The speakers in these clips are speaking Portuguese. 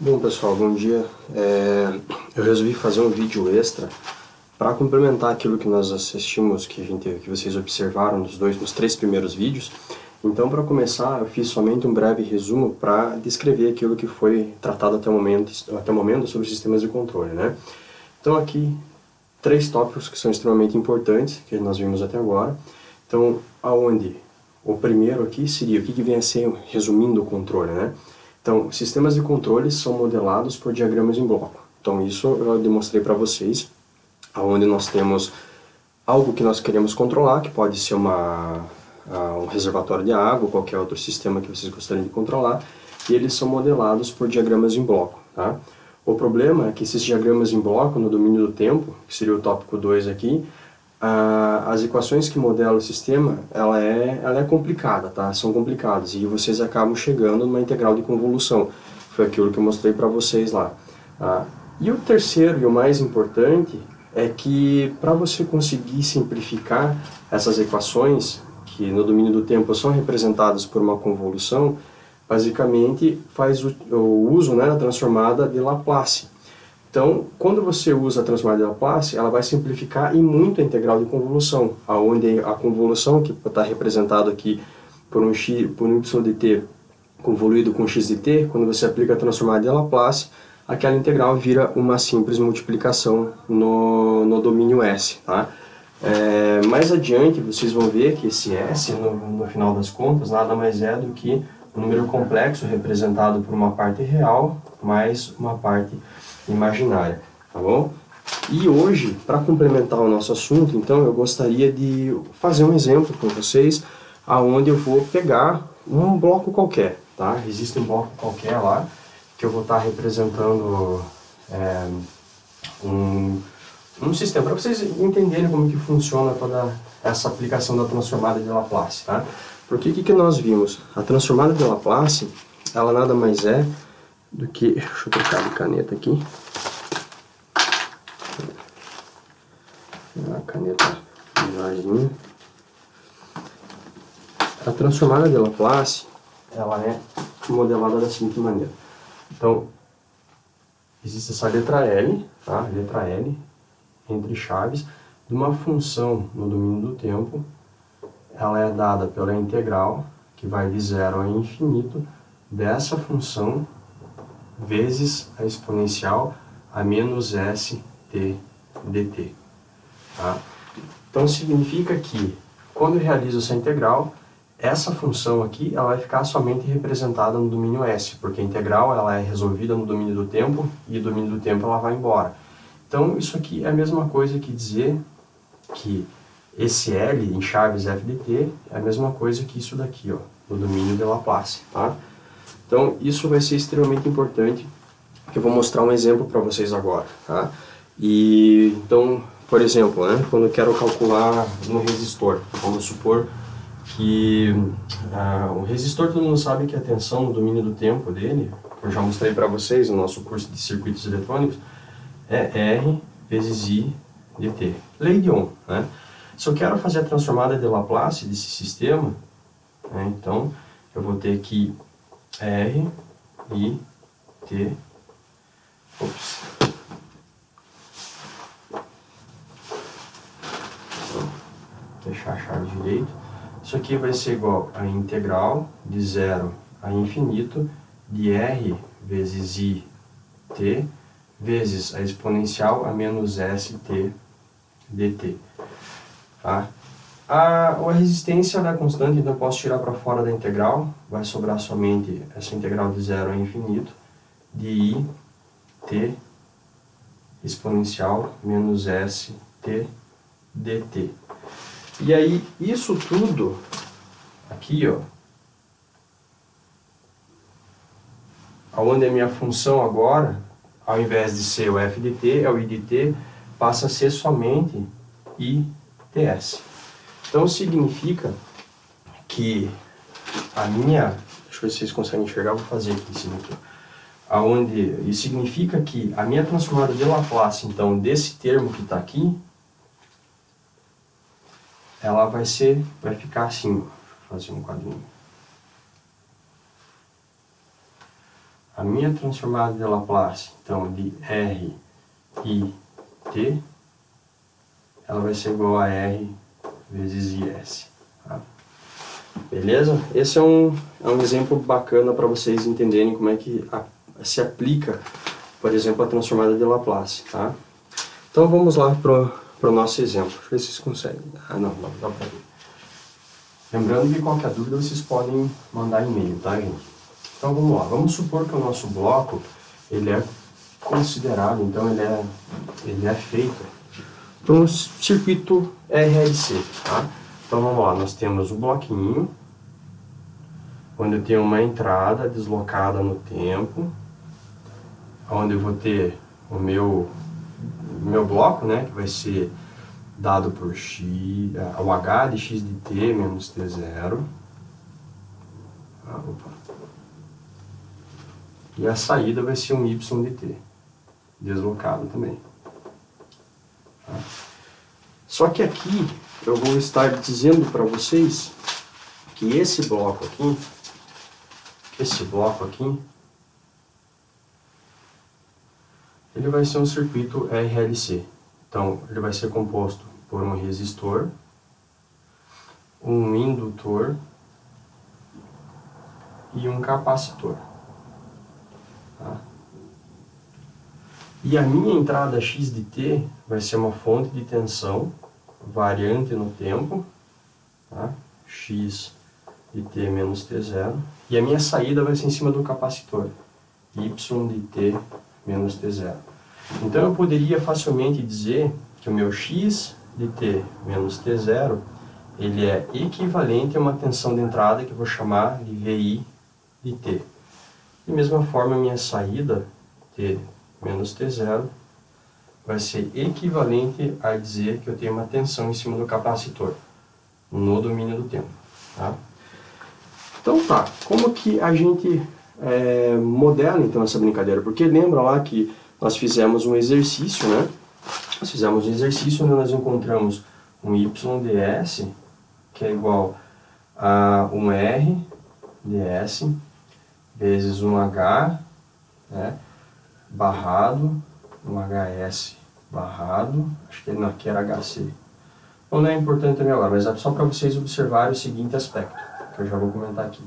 Bom pessoal, bom dia. Eu resolvi fazer um vídeo extra para complementar aquilo que nós assistimos, que vocês observaram nos três primeiros vídeos. Então, para começar, eu fiz somente um breve resumo para descrever aquilo que foi tratado até o momento sobre sistemas de controle, né? Então aqui, três tópicos que são extremamente importantes, que nós vimos até agora. Então, o primeiro aqui seria o que vem a ser, resumindo, o controle, né? Então, sistemas de controle são modelados por diagramas em bloco. Então, isso eu demonstrei para vocês, onde nós temos algo que nós queremos controlar, que pode ser um reservatório de água, ou qualquer outro sistema que vocês gostariam de controlar, e eles são modelados por diagramas em bloco, tá? O problema é que esses diagramas em bloco, no domínio do tempo, que seria o tópico 2 aqui, as equações que modelam o sistema, ela é complicada, tá? São complicadas, e vocês acabam chegando numa integral de convolução. Foi aquilo que eu mostrei para vocês lá. E o terceiro e o mais importante é que para você conseguir simplificar essas equações, que no domínio do tempo são representadas por uma convolução, basicamente faz o uso, né, da transformada de Laplace. Então, quando você usa a transformada de Laplace, ela vai simplificar e muito a integral de convolução, onde a convolução, que está representada aqui por um y de t convoluído com x de t, quando você aplica a transformada de Laplace, aquela integral vira uma simples multiplicação no domínio S. Tá? Mais adiante, vocês vão ver que esse S, no final das contas, nada mais é do que um número complexo representado por uma parte real mais uma parte imaginária, tá bom? E hoje, para complementar o nosso assunto, então, eu gostaria de fazer um exemplo com vocês, aonde eu vou pegar um bloco qualquer, tá? Existe um bloco qualquer lá, que eu vou estar representando um sistema, para vocês entenderem como que funciona toda essa aplicação da transformada de Laplace, tá? Porque o que nós vimos? A transformada de Laplace, ela nada mais é do que... Deixa eu trocar de caneta aqui. A caneta menorzinha. A transformada de Laplace, ela é modelada da seguinte maneira. Então, existe essa letra L, tá? Letra L, entre chaves, de uma função no domínio do tempo. Ela é dada pela integral, que vai de 0 a infinito, dessa função vezes a exponencial a menos st dt. Tá? Então significa que, quando eu realizo essa integral, essa função aqui ela vai ficar somente representada no domínio S, porque a integral ela é resolvida no domínio do tempo, e o domínio do tempo ela vai embora. Então isso aqui é a mesma coisa que dizer que esse L em chaves f de t é a mesma coisa que isso daqui, ó, no domínio de Laplace. Tá? Então, isso vai ser extremamente importante, que eu vou mostrar um exemplo para vocês agora. Tá? Então, por exemplo, né, quando eu quero calcular um resistor, vamos supor que o resistor, todo mundo sabe que a tensão no domínio do tempo dele, eu já mostrei para vocês no nosso curso de circuitos eletrônicos, é R vezes I dt. Lei de Ohm. Né? Se eu quero fazer a transformada de Laplace desse sistema, né, então eu vou ter que R, I, T, fechar a chave direito. Isso aqui vai ser igual a integral de 0 a infinito de R vezes I, T, vezes a exponencial a menos st dt. Tá? A resistência é constante, então eu posso tirar para fora da integral, vai sobrar somente essa integral de 0 a infinito, de I, t, exponencial, menos st dt. E aí, isso tudo, aqui, ó, onde a minha função agora, ao invés de ser o f de t, é o i de t, passa a ser somente its. Então significa que deixa eu ver se vocês conseguem enxergar, vou fazer aqui em cima aqui. Isso significa que a minha transformada de Laplace, então, desse termo que está aqui, ela vai ficar assim, vou fazer um quadrinho. a minha transformada de Laplace, então, de R I T, ela vai ser igual a R vezes IS. Tá? Beleza? Esse é um exemplo bacana para vocês entenderem como é que se aplica, por exemplo, a transformada de Laplace. Tá? Então vamos lá para o nosso exemplo. Deixa eu ver se vocês conseguem. Não dá para ver. Lembrando que qualquer dúvida vocês podem mandar e-mail, tá, gente? Então vamos lá. Vamos supor que o nosso bloco ele é considerado, então ele é feito por um circuito RLC. Tá? Então vamos lá. Nós temos o bloquinho, onde eu tenho uma entrada deslocada no tempo, onde eu vou ter o meu bloco, né, que vai ser dado por x, o h de x de t menos t0. E a saída vai ser um y de t, deslocado também. Tá? Só que aqui eu vou estar dizendo para vocês que esse bloco aqui, ele vai ser um circuito RLC. Então, ele vai ser composto por um resistor, um indutor e um capacitor. Tá? E a minha entrada x de t vai ser uma fonte de tensão variante no tempo, tá? X de t menos t0, e a minha saída vai ser em cima do capacitor, y de t menos t0. Então eu poderia facilmente dizer que o meu x de t menos t0 ele é equivalente a uma tensão de entrada que eu vou chamar de VI de t. Da mesma forma, a minha saída, t menos t0, vai ser equivalente a dizer que eu tenho uma tensão em cima do capacitor, no domínio do tempo. Tá? Então tá, como que a gente modela então essa brincadeira? Porque lembra lá que nós fizemos um exercício, né? Nós fizemos um exercício onde nós encontramos um YDS, que é igual a um R ds vezes um H, né, barrado, um HS barrado, acho que aqui era HC. Não é importante também agora, mas é só para vocês observarem o seguinte aspecto, que eu já vou comentar aqui.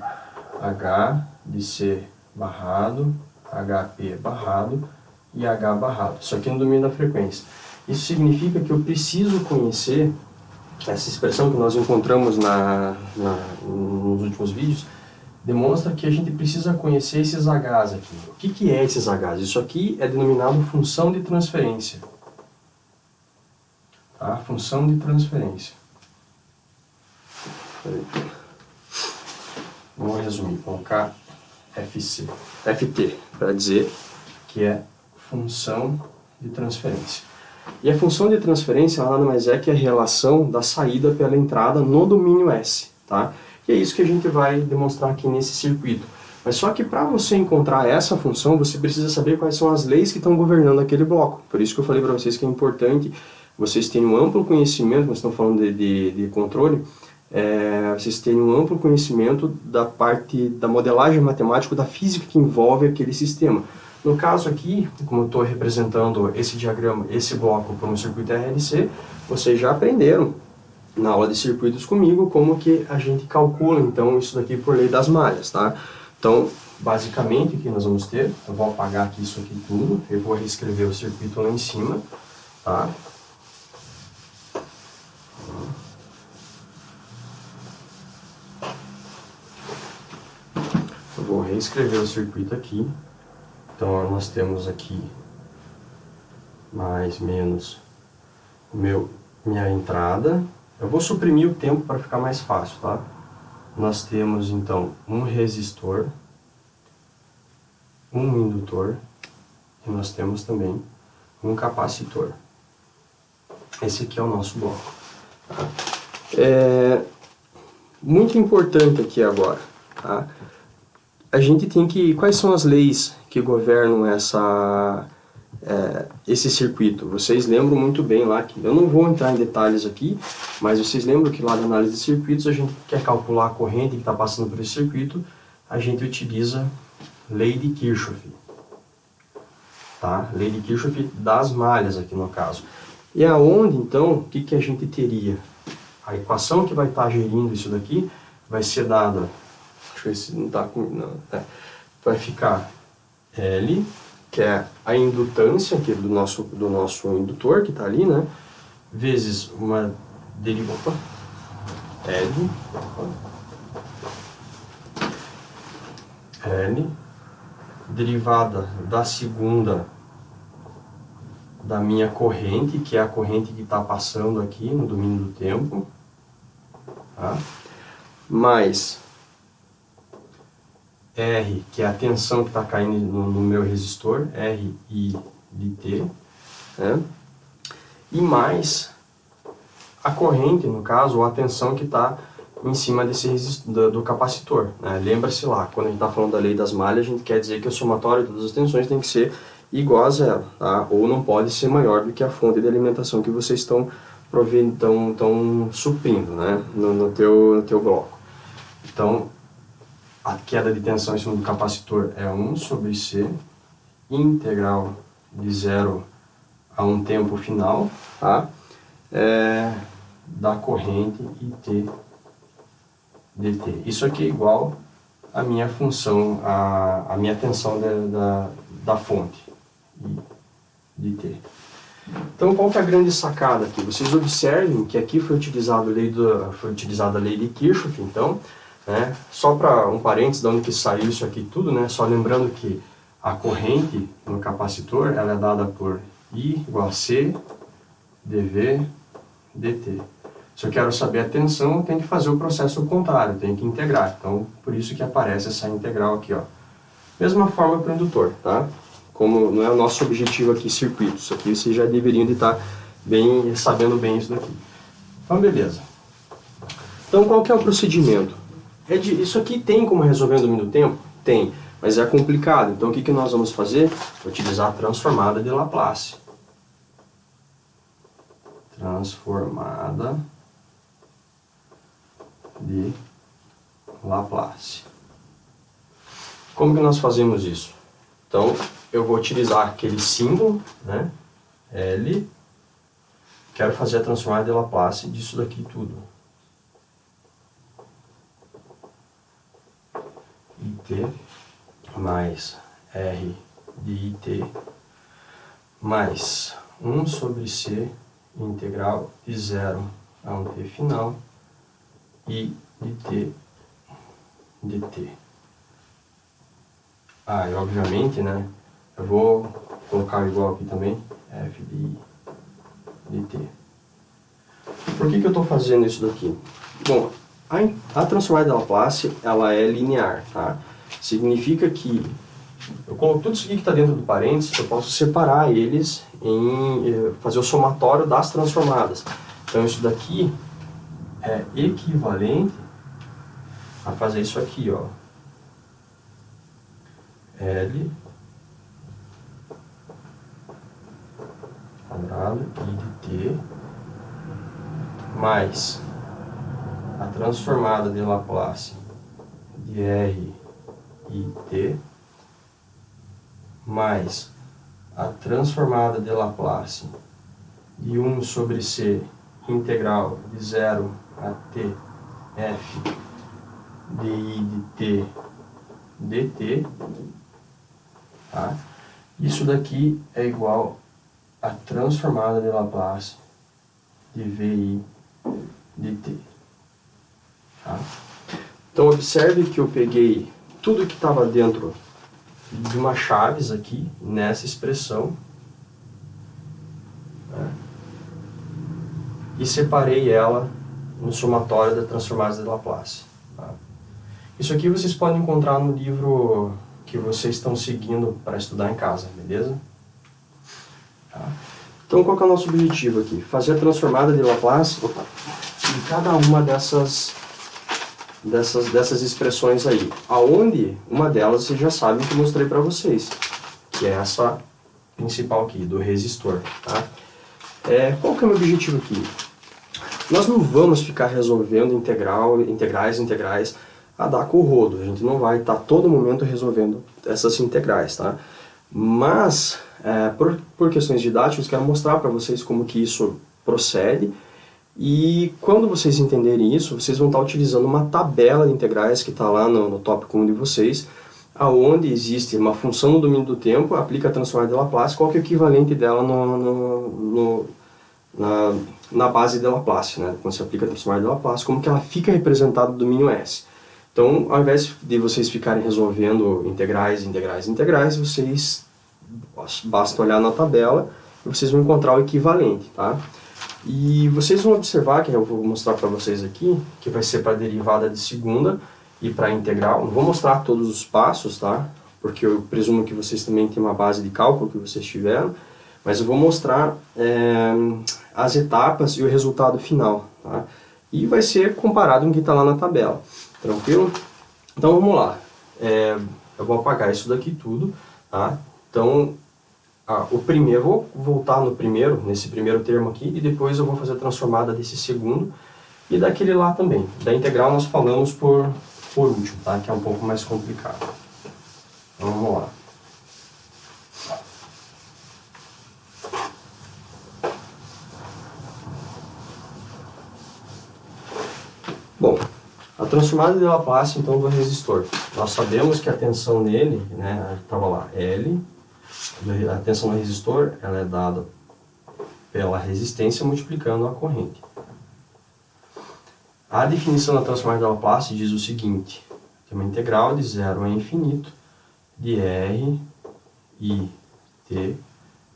H de C barrado, HP barrado e H barrado. Isso aqui é no domínio da frequência. Isso significa que eu preciso conhecer essa expressão que nós encontramos nos últimos vídeos, demonstra que a gente precisa conhecer esses Hs aqui. O que é esses Hs? Isso aqui é denominado função de transferência. Tá? Função de transferência. Vamos resumir, colocar FT, para dizer que é função de transferência. E a função de transferência nada mais é que a relação da saída pela entrada no domínio S. Tá? E é isso que a gente vai demonstrar aqui nesse circuito. Mas só que para você encontrar essa função, você precisa saber quais são as leis que estão governando aquele bloco. Por isso que eu falei para vocês que é importante vocês terem um amplo conhecimento, nós estamos falando de controle, vocês terem um amplo conhecimento da parte da modelagem matemática, da física que envolve aquele sistema. No caso aqui, como eu estou representando esse diagrama, esse bloco por um circuito RLC, vocês já aprenderam na aula de circuitos comigo como que a gente calcula então isso daqui por lei das malhas, tá? Então, basicamente o que nós vamos ter, eu vou apagar aqui isso aqui tudo, eu vou reescrever o circuito lá em cima, tá? Eu vou reescrever o circuito aqui. Então nós temos aqui mais menos minha entrada. Eu vou suprimir o tempo para ficar mais fácil, tá? Nós temos então um resistor, um indutor e nós temos também um capacitor. Esse aqui é o nosso bloco. Tá? Muito importante aqui agora, tá? A gente tem que... Quais são as leis que governam esse circuito? Vocês lembram muito bem lá que... Eu não vou entrar em detalhes aqui, mas vocês lembram que lá na análise de circuitos, a gente quer calcular a corrente que está passando por esse circuito, a gente utiliza lei de Kirchhoff. Tá? Lei de Kirchhoff das malhas aqui no caso. E aonde, então, o que a gente teria? A equação que vai estar gerindo isso daqui vai ser dada, deixa eu ver se não está com... Não, vai ficar L, que é a indutância aqui do nosso indutor, que está ali, né? Vezes uma derivada, L, derivada da segunda da minha corrente, que é a corrente que está passando aqui no domínio do tempo, tá? Mais R, que é a tensão que está caindo no meu resistor, RI de T, né? E mais a corrente, no caso, ou a tensão que está em cima do capacitor, né? Lembra-se lá, quando a gente está falando da lei das malhas, a gente quer dizer que o somatório de todas as tensões tem que ser igual a zero, tá? Ou não pode ser maior do que a fonte de alimentação que vocês estão suprindo, né? no teu bloco. Então, a queda de tensão em cima do capacitor é 1 sobre C, integral de 0 a um tempo final, tá? Da corrente IT dt. Isso aqui é igual à minha função, a minha tensão da fonte de T. Então, qual que é a grande sacada aqui? Vocês observem que aqui foi utilizada a lei de Kirchhoff, então, né? Só para um parênteses de onde que saiu isso aqui tudo, né? Só lembrando que a corrente no capacitor ela é dada por I igual a C dV dt. Se eu quero saber a tensão, eu tenho que fazer o processo contrário, eu tenho que integrar. Então, por isso que aparece essa integral aqui, ó. Mesma forma para o indutor, tá? Como não é o nosso objetivo aqui circuitos, aqui vocês já deveriam de estar sabendo bem isso daqui. Então, beleza. Então, qual que é o procedimento? Isso aqui tem como resolver no domínio do tempo? Tem, mas é complicado. Então, o que nós vamos fazer? Utilizar a transformada de Laplace. Transformada de Laplace. Como que nós fazemos isso? Então, eu vou utilizar aquele símbolo, né? L. Quero fazer a transformada de Laplace disso daqui tudo. IT mais R de IT mais 1 sobre C integral de 0 a um T final I de T dt. E obviamente, né, eu vou colocar igual aqui também, F de I de T. Por que eu estou fazendo isso daqui? Bom, a transformada de Laplace, ela é linear, tá? Significa que eu coloco tudo isso aqui que está dentro do parênteses, eu posso separar eles fazer o somatório das transformadas. Então isso daqui é equivalente a fazer isso aqui, ó. L quadrado I de T mais a transformada de Laplace de R i T mais a transformada de Laplace de 1 sobre C integral de 0 a T F de I de T dt, tá? Isso daqui é igual a transformada de Laplace de VI dt. Tá? Então observe que eu peguei tudo que estava dentro de uma chaves aqui, nessa expressão, né? E separei ela no somatório da transformada de Laplace. Tá? Isso aqui vocês podem encontrar no livro que vocês estão seguindo para estudar em casa, beleza? Tá? Então qual que é o nosso objetivo aqui? Fazer a transformada de Laplace em cada uma dessas expressões aí. Aonde uma delas vocês já sabem que eu mostrei para vocês, que é essa principal aqui, do resistor. Tá? Qual que é o meu objetivo aqui? Nós não vamos ficar resolvendo integrais, a dar com o rodo. A gente não vai estar todo momento resolvendo essas integrais, tá? Mas, por questões didáticas, quero mostrar para vocês como que isso procede. E quando vocês entenderem isso, vocês vão estar utilizando uma tabela de integrais que está lá no tópico 1 de vocês, aonde existe uma função no domínio do tempo, aplica a transformada de Laplace, qual que é o equivalente dela na base de Laplace, né? Quando você aplica a transformada de Laplace, como que ela fica representada no domínio S. Então, ao invés de vocês ficarem resolvendo integrais, vocês basta olhar na tabela e vocês vão encontrar o equivalente, tá? E vocês vão observar, que eu vou mostrar para vocês aqui, que vai ser para a derivada de segunda e para a integral. Não vou mostrar todos os passos, tá? Porque eu presumo que vocês também têm uma base de cálculo que vocês tiveram, mas eu vou mostrar as etapas e o resultado final, tá? E vai ser comparado com o que está lá na tabela. Tranquilo? Então vamos lá. Eu vou apagar isso daqui tudo, tá? Então, eu vou voltar nesse primeiro termo aqui, e depois eu vou fazer a transformada desse segundo, e daquele lá também. Da integral nós falamos por último, tá? Que é um pouco mais complicado. Então vamos lá. Bom, a transformada de Laplace, então, do resistor. Nós sabemos que a tensão nele, né, estava lá, L, a tensão do resistor, ela é dada pela resistência multiplicando a corrente. A definição da transformada de Laplace diz o seguinte, que é uma integral de 0 a infinito de R I t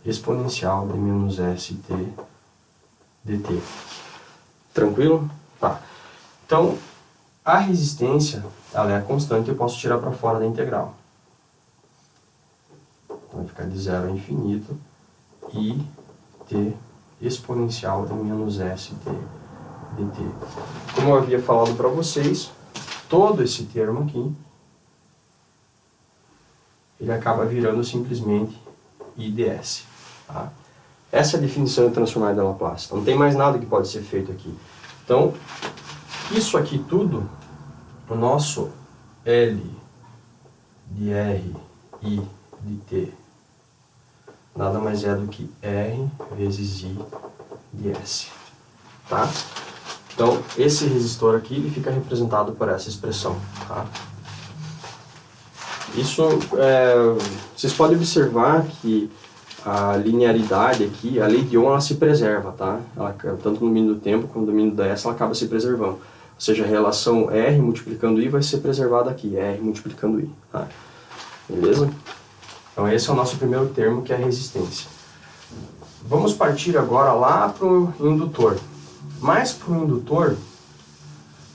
exponencial de menos st dt. Tranquilo? Tá. Então, a resistência, ela é constante, eu posso tirar para fora da integral. Vai ficar de 0 a infinito I t exponencial de menos st dt. Como eu havia falado para vocês, todo esse termo aqui, ele acaba virando simplesmente IDS. Tá? Essa é a definição de transformada de Laplace. Não tem mais nada que pode ser feito aqui. Então, isso aqui tudo, o nosso L de R I de T, nada mais é do que R vezes I de S. Tá? Então, esse resistor aqui, ele fica representado por essa expressão. Tá? Isso, vocês podem observar que a linearidade aqui, a lei de Ohm, ela se preserva, tá? Ela, tanto no domínio do tempo como no domínio da S, ela acaba se preservando. Ou seja, a relação R multiplicando I vai ser preservada aqui, R multiplicando I. Tá? Beleza? Então esse é o nosso primeiro termo, que é a resistência. Vamos partir agora lá para o indutor. Mas para o indutor,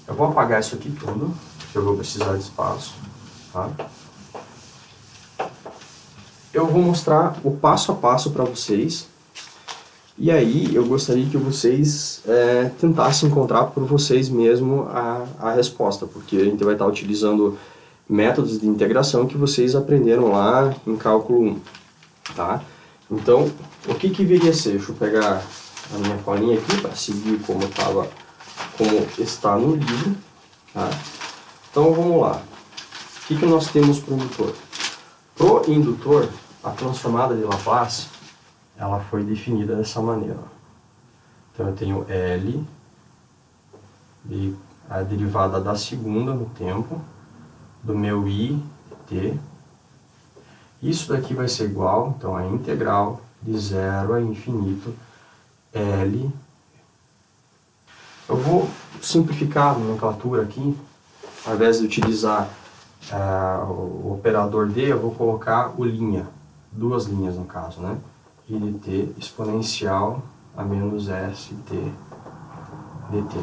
eu vou apagar isso aqui tudo, porque eu vou precisar de espaço. Tá? Eu vou mostrar o passo a passo para vocês. E aí eu gostaria que vocês tentassem encontrar por vocês mesmo a resposta, porque a gente vai estar utilizando métodos de integração que vocês aprenderam lá em cálculo 1. Tá? Então, o que viria a ser? Deixa eu pegar a minha colinha aqui para seguir como está no livro. Tá? Então vamos lá. O que nós temos para o indutor? Para o indutor, a transformada de Laplace, ela foi definida dessa maneira. Então eu tenho L, a derivada da segunda no tempo, do meu I, t. Isso daqui vai ser igual, então, a integral de 0 a infinito L. Eu vou simplificar a nomenclatura aqui, ao invés de utilizar o operador D, eu vou colocar o linha, duas linhas no caso, né? I de t exponencial a menos st dt.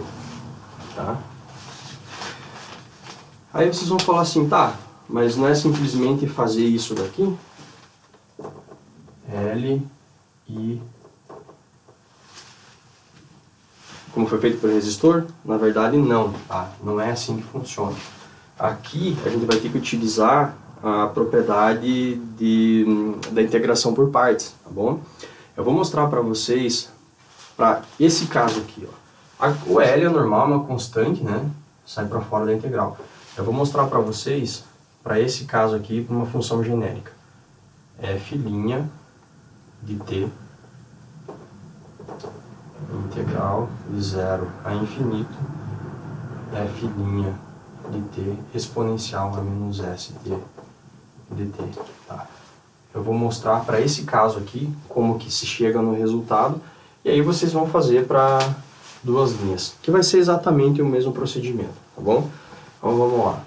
Tá? Aí vocês vão falar assim, tá, mas não é simplesmente fazer isso daqui? L, I, como foi feito pelo resistor? Na verdade não, tá? Não é assim que funciona. Aqui a gente vai ter que utilizar a propriedade da integração por partes, tá bom? Eu vou mostrar para vocês, para esse caso aqui, ó. O L é normal, uma constante, né? Sai para fora da integral. Eu vou mostrar para vocês, para esse caso aqui, uma função genérica. F' de t integral de 0 a infinito f' de t exponencial a menos st dt. Tá? Eu vou mostrar para esse caso aqui como que se chega no resultado, e aí vocês vão fazer para duas linhas, que vai ser exatamente o mesmo procedimento, tá bom? Então vamos lá.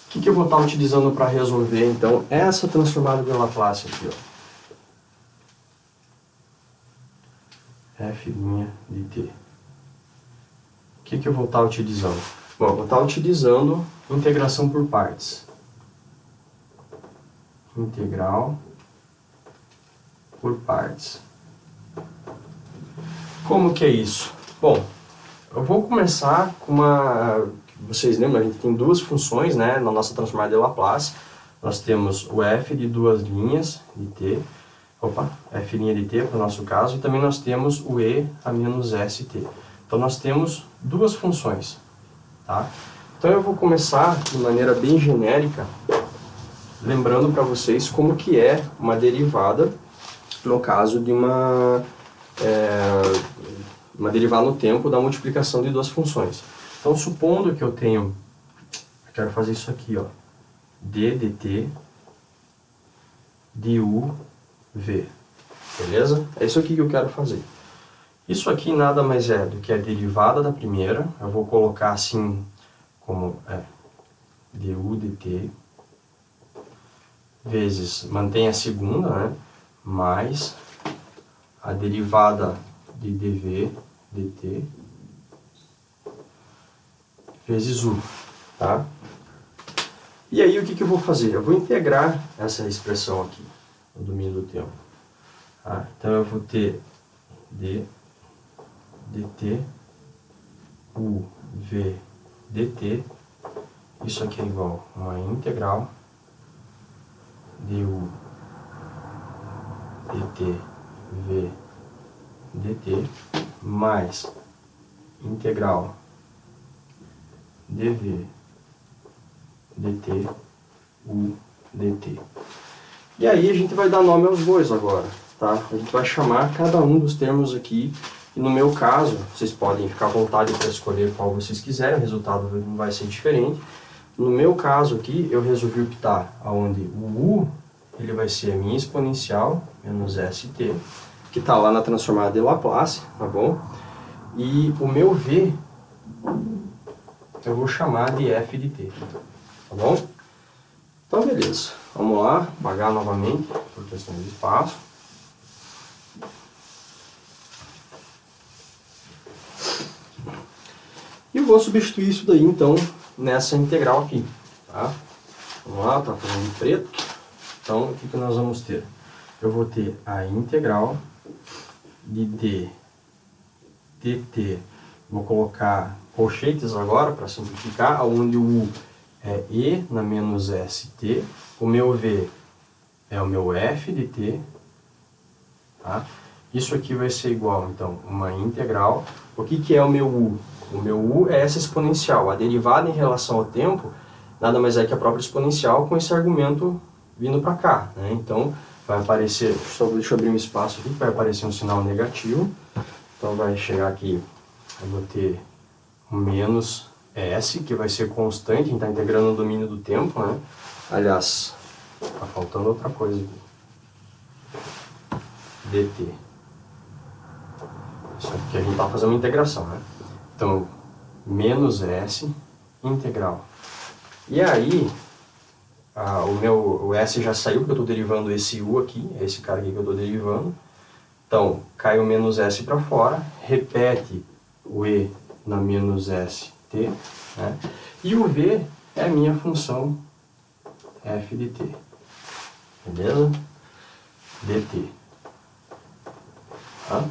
O que eu vou estar utilizando para resolver então essa transformada de Laplace aqui, ó? F' de t. O que eu vou estar utilizando? Bom, eu vou estar utilizando integração por partes. Integral por partes. Como que é isso? Bom, eu vou começar com uma... Vocês lembram, a gente tem duas funções, né, na nossa transformada de Laplace. Nós temos o f de duas linhas de t, f' de t para o nosso caso, e também nós temos o e a menos st. Então nós temos duas funções, tá? Então eu vou começar de maneira bem genérica, lembrando para vocês como que é uma derivada no caso de uma derivada no tempo da multiplicação de duas funções. Então, supondo que eu tenho, eu quero fazer isso aqui, ó, d dt du v, beleza? É isso aqui que eu quero fazer. Isso aqui nada mais é do que a derivada da primeira, eu vou colocar assim como du dt, vezes, mantém a segunda, né, mais a derivada de dv dt, vezes u, tá? E aí o que eu vou fazer? Eu vou integrar essa expressão aqui, no domínio do tempo. Tá? Então eu vou ter d dt u v dt, isso aqui é igual a uma integral du dt v dt mais integral dv dt u dt. E aí a gente vai dar nome aos bois agora, tá? A gente vai chamar cada um dos termos aqui, e no meu caso, vocês podem ficar à vontade para escolher qual vocês quiserem, o resultado não vai ser diferente. No meu caso aqui, eu resolvi optar onde o u ele vai ser a minha exponencial menos st, que está lá na transformada de Laplace, tá bom? E o meu v eu vou chamar de f de t, tá bom? Então, beleza. Vamos lá, apagar novamente, por questão de espaço. E vou substituir isso daí, então, nessa integral aqui, tá? Vamos lá, tá falando de preto. Então, o que nós vamos ter? Eu vou ter a integral de d dt, vou colocar colchetes agora para simplificar, onde o u é e na menos st, o meu v é o meu f de t, tá? Isso aqui vai ser igual, então, uma integral. O que é o meu u? O meu u é essa exponencial, a derivada em relação ao tempo, nada mais é que a própria exponencial com esse argumento vindo para cá, né? Então, vai aparecer, deixa eu abrir um espaço aqui, vai aparecer um sinal negativo, então vai chegar aqui, eu vou ter um menos s, que vai ser constante, a gente está integrando o domínio do tempo, né? Aliás, está faltando outra coisa aqui. dt. Isso aqui a gente está fazendo uma integração, né? Então, menos s, integral. E aí, o s já saiu, porque eu estou derivando esse u aqui, é esse cara aqui que eu estou derivando. Então, cai o menos s para fora, repete o e na menos st, né? E o v é a minha função f de t, beleza? dt. Tá?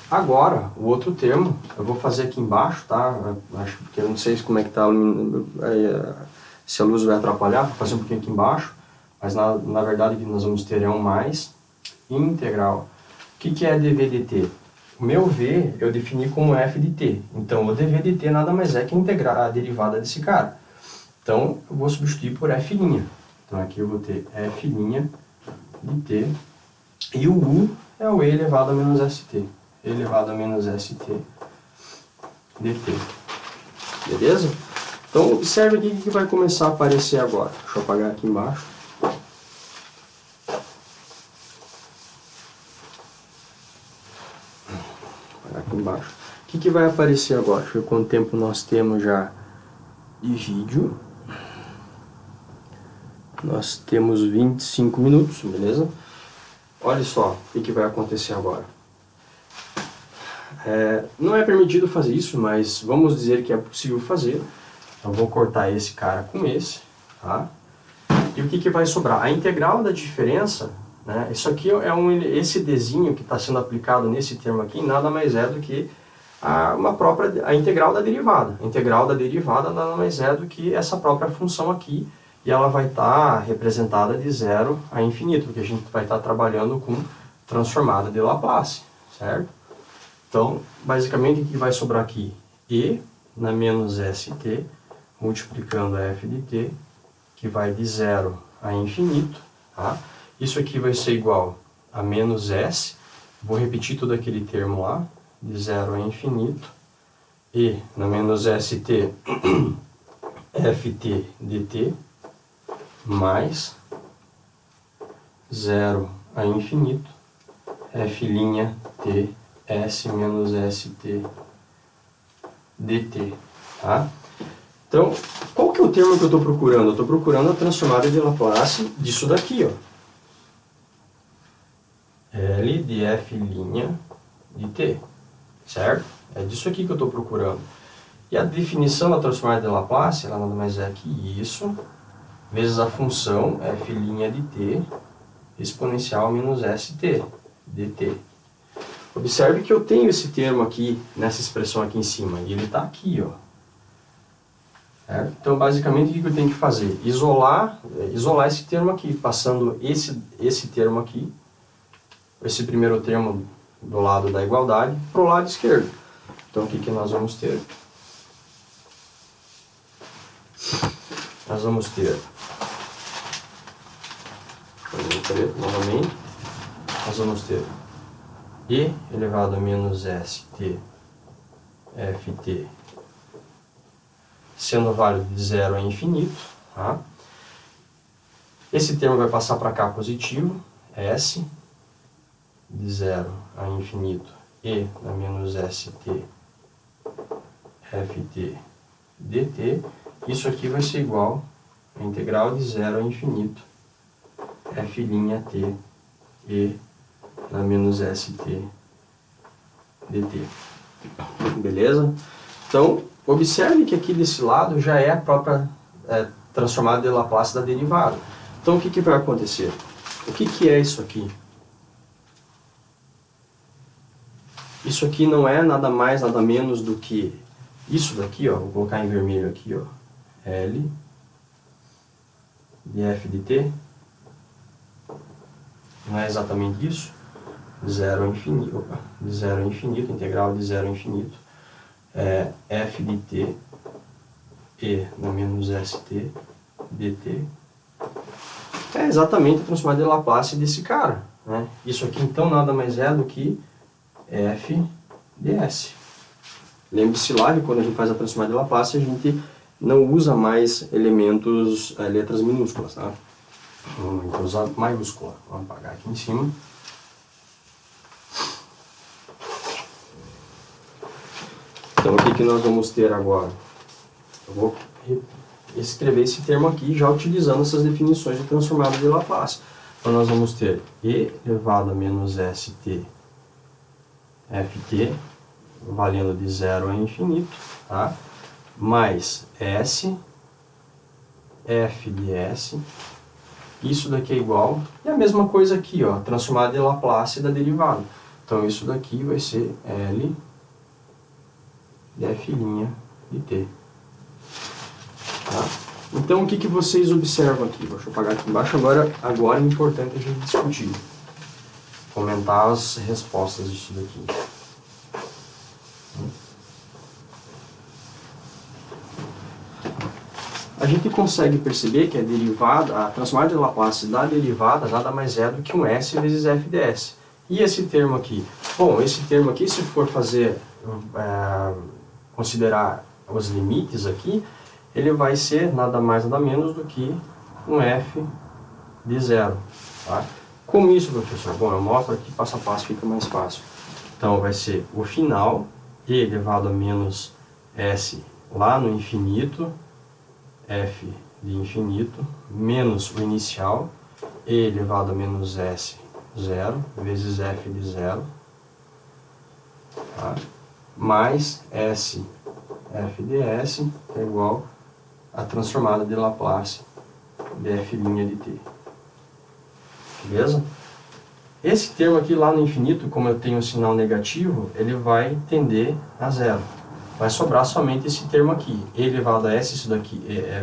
Agora, o outro termo, eu vou fazer aqui embaixo, tá? Acho que eu não sei como é que tá, se a luz vai atrapalhar, vou fazer um pouquinho aqui embaixo, mas na verdade o que nós vamos ter é um mais integral. O que é dv dt? O meu v eu defini como f de t. Então, o dv de t nada mais é que integrar a derivada desse cara. Então, eu vou substituir por f'. Então, aqui eu vou ter f' de t. E o u é o e elevado a menos st. E elevado a menos st dt. Beleza? Então, observe aqui o que vai começar a aparecer agora. Deixa eu apagar aqui embaixo. Aqui embaixo. O que vai aparecer agora? Deixa eu ver quanto tempo nós temos já de vídeo. Nós temos 25 minutos, beleza? Olha só o que vai acontecer agora. Não é permitido fazer isso, mas vamos dizer que é possível fazer. Então, vou cortar esse cara com esse, tá? E o que vai sobrar? A integral da diferença, né? Isso aqui esse Dzinho que está sendo aplicado nesse termo aqui, nada mais é do que a integral da derivada. A integral da derivada nada mais é do que essa própria função aqui, e ela vai estar representada de 0 a infinito, porque a gente vai estar trabalhando com transformada de Laplace, certo? Então, basicamente, o que vai sobrar aqui? E na menos st, multiplicando f de t, que vai de 0 a infinito, tá? Isso aqui vai ser igual a menos s, vou repetir todo aquele termo lá, de 0 a infinito, e na menos st, ft dt, mais 0 a infinito, f' t, s menos st dt, tá? Então, qual que é o termo que eu estou procurando? Eu estou procurando a transformada de Laplace disso daqui, ó. L de f' de t, certo? É disso aqui que eu estou procurando. E a definição da transformada de Laplace, ela nada mais é que isso, vezes a função f' de t exponencial menos st dt. Observe que eu tenho esse termo aqui, nessa expressão aqui em cima, e ele está aqui, ó. Certo? Então, basicamente, o que eu tenho que fazer? Isolar esse termo aqui, passando esse termo aqui, esse primeiro termo do lado da igualdade, para o lado esquerdo. Então, o que nós vamos ter? Nós vamos ter, novamente, nós vamos ter e elevado a menos st ft sendo válido de 0 a infinito, tá? Esse termo vai passar para cá positivo, s de 0 a infinito e na menos st ft dt. Isso aqui vai ser igual a integral de 0 a infinito f' t e na menos st dt. Beleza? Então, observe que aqui desse lado já é a própria transformada de Laplace da derivada. Então, o que vai acontecer? O que é isso aqui? Isso aqui não é nada mais, nada menos do que isso daqui, ó. Vou colocar em vermelho aqui, ó. L de f de t. Não é exatamente isso. 0 a infinito. Opa, de 0 a infinito, integral de 0 a infinito. F de t e na menos st dt. É exatamente a transformada de Laplace desse cara, né? Isso aqui então nada mais é do que f de s. Lembre-se lá que quando a gente faz a transformada de Laplace a gente não usa mais elementos, letras minúsculas, tá? Vamos usar maiúscula. Vamos apagar aqui em cima. Então, o que nós vamos ter agora? Eu vou escrever esse termo aqui já utilizando essas definições de transformada de Laplace. Então, nós vamos ter e elevado a menos st ft, valendo de 0 a infinito, tá? Mais s, f de s, isso daqui é igual, e a mesma coisa aqui, ó, transformada de Laplace da derivada. Então, isso daqui vai ser L de f' de t. Tá? Então, o que vocês observam aqui? Deixa eu apagar aqui embaixo. Agora é importante a gente discutir. Comentar as respostas disso daqui. a gente consegue perceber que a derivada, a transformada de Laplace da derivada nada mais é do que um S vezes f ds. E esse termo aqui? Bom, esse termo aqui, se for fazer, considerar os limites aqui, ele vai ser nada mais nada menos do que um f de zero. Tá? Como isso, professor? Bom, eu mostro aqui passo a passo, fica mais fácil. Então, vai ser o final, e elevado a menos s lá no infinito, f de infinito, menos o inicial, e elevado a menos s, 0, vezes f de zero, tá? Mais s, f de s, é igual a transformada de Laplace de f' de t. Beleza? Esse termo aqui lá no infinito, como eu tenho um sinal negativo, ele vai tender a zero. Vai sobrar somente esse termo aqui. E elevado a s, isso daqui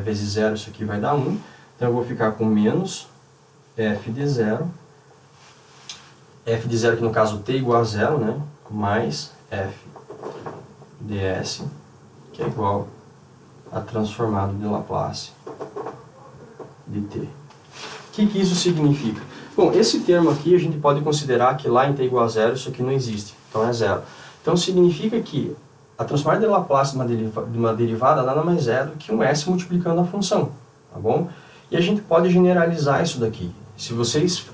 vezes zero, isso aqui vai dar 1. Então eu vou ficar com menos f de zero. F de zero, que no caso t igual a zero, né? Mais f ds, que é igual a transformada de Laplace de t. O que isso significa? Bom, esse termo aqui a gente pode considerar que lá em t igual a zero, isso aqui não existe, então é zero. Então significa que a transformada de Laplace de uma derivada nada mais é do que um s multiplicando a função, tá bom? E a gente pode generalizar isso daqui. Se vocês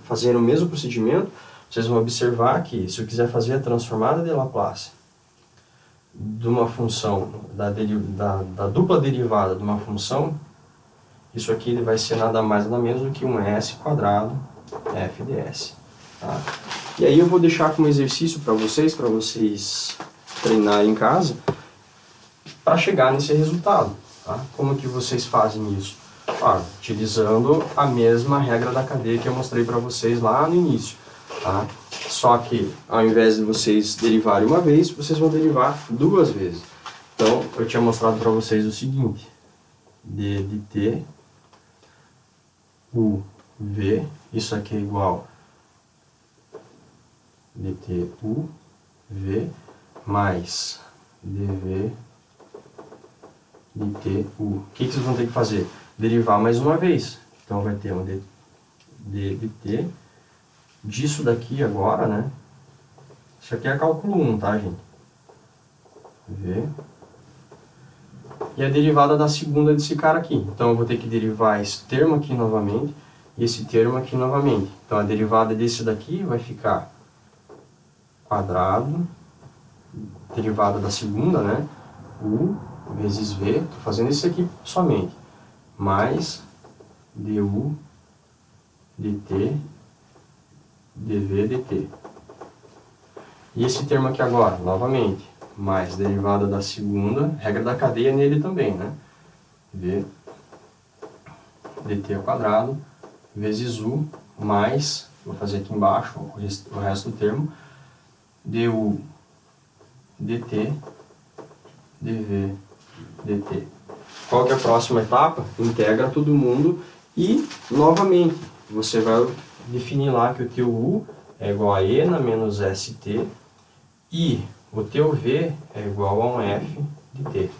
fazerem o mesmo procedimento, vocês vão observar que se eu quiser fazer a transformada de Laplace de uma função, da dupla derivada de uma função, isso aqui ele vai ser nada mais nada menos do que um s quadrado f ds. Tá? E aí eu vou deixar como exercício para vocês treinarem em casa, para chegar nesse resultado. Tá? Como que vocês fazem isso? Utilizando a mesma regra da cadeia que eu mostrei para vocês lá no início. Tá? Só que ao invés de vocês derivarem uma vez, vocês vão derivar duas vezes. Então eu tinha mostrado para vocês o seguinte: d de t u v, isso aqui é igual dt u v mais dv dt u. O que vocês vão ter que fazer? Derivar mais uma vez. Então vai ter um d de t disso daqui agora, né? Isso aqui é cálculo 1, tá, gente? V. E a derivada da segunda desse cara aqui. Então eu vou ter que derivar esse termo aqui novamente e esse termo aqui novamente. Então a derivada desse daqui vai ficar quadrado, derivada da segunda, né? U vezes V, estou fazendo isso aqui somente, mais du dt dv dt. E esse termo aqui agora, novamente, mais derivada da segunda, regra da cadeia nele também, né? V dt ao quadrado vezes u mais, vou fazer aqui embaixo o resto do termo, du dt dv dt. Qual que é a próxima etapa? Integra todo mundo e, novamente, você vai definir lá que o teu u é igual a e na menos st e o teu v é igual a um f de t.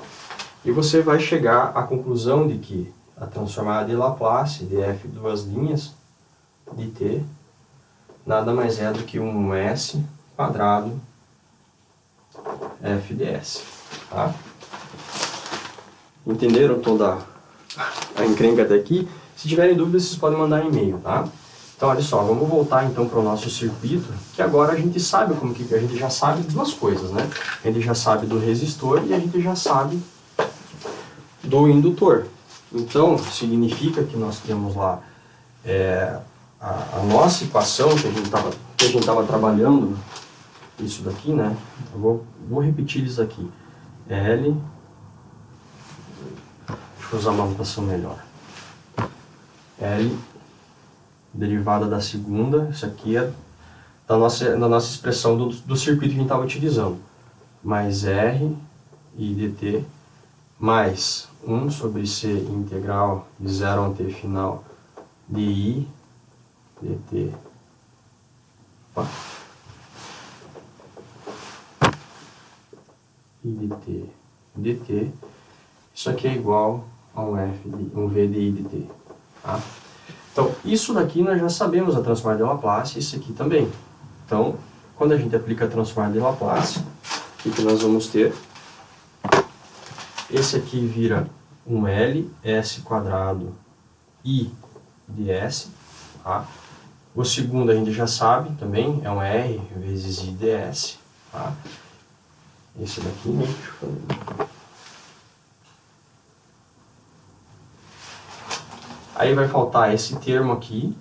E você vai chegar à conclusão de que a transformada de Laplace de f duas linhas de t nada mais é do que um s quadrado f ds. Tá? Entenderam toda a encrenca até aqui? Se tiverem dúvidas, vocês podem mandar e-mail, tá? Então, olha só, vamos voltar então para o nosso circuito, que agora a gente sabe como que a gente já sabe duas coisas, né? A gente já sabe do resistor e a gente já sabe do indutor. Então, significa que nós temos lá a nossa equação que a gente estava trabalhando, isso daqui, né? Eu vou repetir isso aqui. L, deixa eu usar uma notação melhor. L, derivada da segunda, isso aqui é da nossa expressão do circuito que a gente estava utilizando, mais R e dt, mais 1 sobre C integral de 0 a t final de I dt. Opa. I dt, dt, isso aqui é igual a um V de I de t. Tá? Então, isso daqui nós já sabemos a transformada de Laplace, isso aqui também. Então, quando a gente aplica a transformada de Laplace, o que nós vamos ter? Esse aqui vira um L, S quadrado, I de S. Tá? O segundo a gente já sabe também, é um R vezes I de S. Tá? Esse daqui, né? Deixa eu fazer. Aí vai faltar esse termo aqui,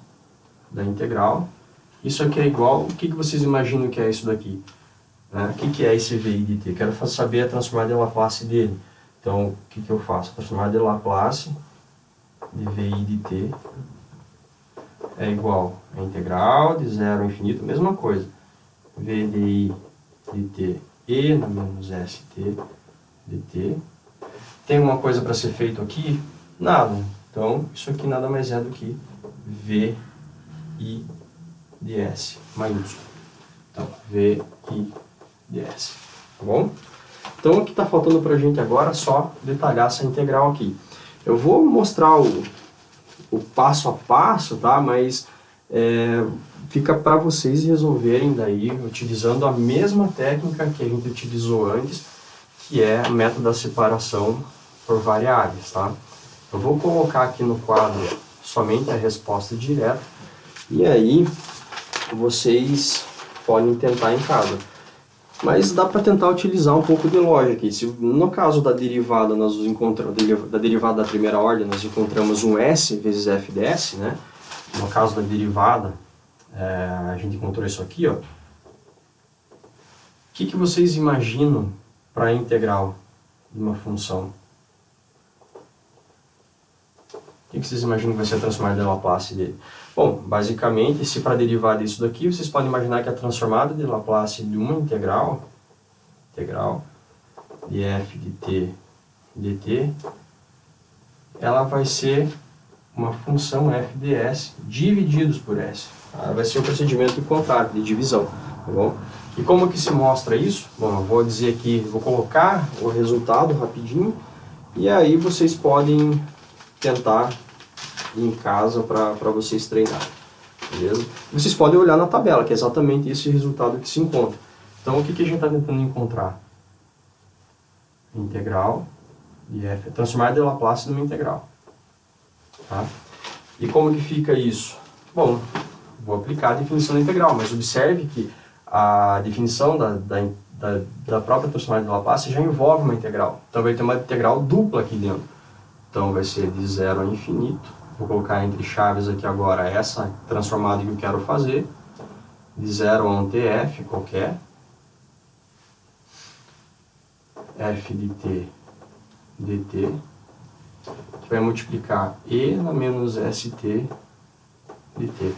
da integral. Isso aqui é igual, o que vocês imaginam que é isso daqui? O que é esse VI de t? Quero saber a transformada de Laplace dele. Então, o que eu faço? A transformada de Laplace de VI de t é igual a integral de 0 a infinito, mesma coisa. V de I de t e na menos st de t. Tem uma coisa para ser feito aqui? Nada. Então, isso aqui nada mais é do que VI de S, maiúsculo. Então, VI de S, tá bom? Então, o que está faltando para a gente agora é só detalhar essa integral aqui. Eu vou mostrar o passo a passo, tá? Mas fica para vocês resolverem daí, utilizando a mesma técnica que a gente utilizou antes, que é o método da separação por variáveis, tá? Eu vou colocar aqui no quadro somente a resposta direta, e aí vocês podem tentar em casa. Mas dá para tentar utilizar um pouco de lógica. Se no caso da derivada, nós encontramos, da derivada da primeira ordem, nós encontramos um S vezes f de s, né? No caso da derivada, a gente encontrou isso aqui, ó. O que vocês imaginam para a integral de uma função? O que vocês imaginam que vai ser a transformada de Laplace dele? Bom, basicamente, se para derivar disso daqui, vocês podem imaginar que a transformada de Laplace de uma integral de f de t dt, ela vai ser uma função f de s divididos por s. Vai ser o procedimento contrário, de divisão, tá bom? E como que se mostra isso? Bom, eu vou dizer aqui, vou colocar o resultado rapidinho, e aí vocês podem tentar em casa para vocês treinarem, beleza? Vocês podem olhar na tabela, que é exatamente esse resultado que se encontra. Então, o que a gente está tentando encontrar? Integral de f, transformada de Laplace numa integral. Tá? E como que fica isso? Bom, vou aplicar a definição da integral, mas observe que a definição da própria transformada de Laplace já envolve uma integral. Então, vai ter uma integral dupla aqui dentro. Então, vai ser de 0 a infinito. Vou colocar entre chaves aqui agora essa transformada que eu quero fazer. De 0 a um tf qualquer. F de t dt. Que vai multiplicar e na menos st de t.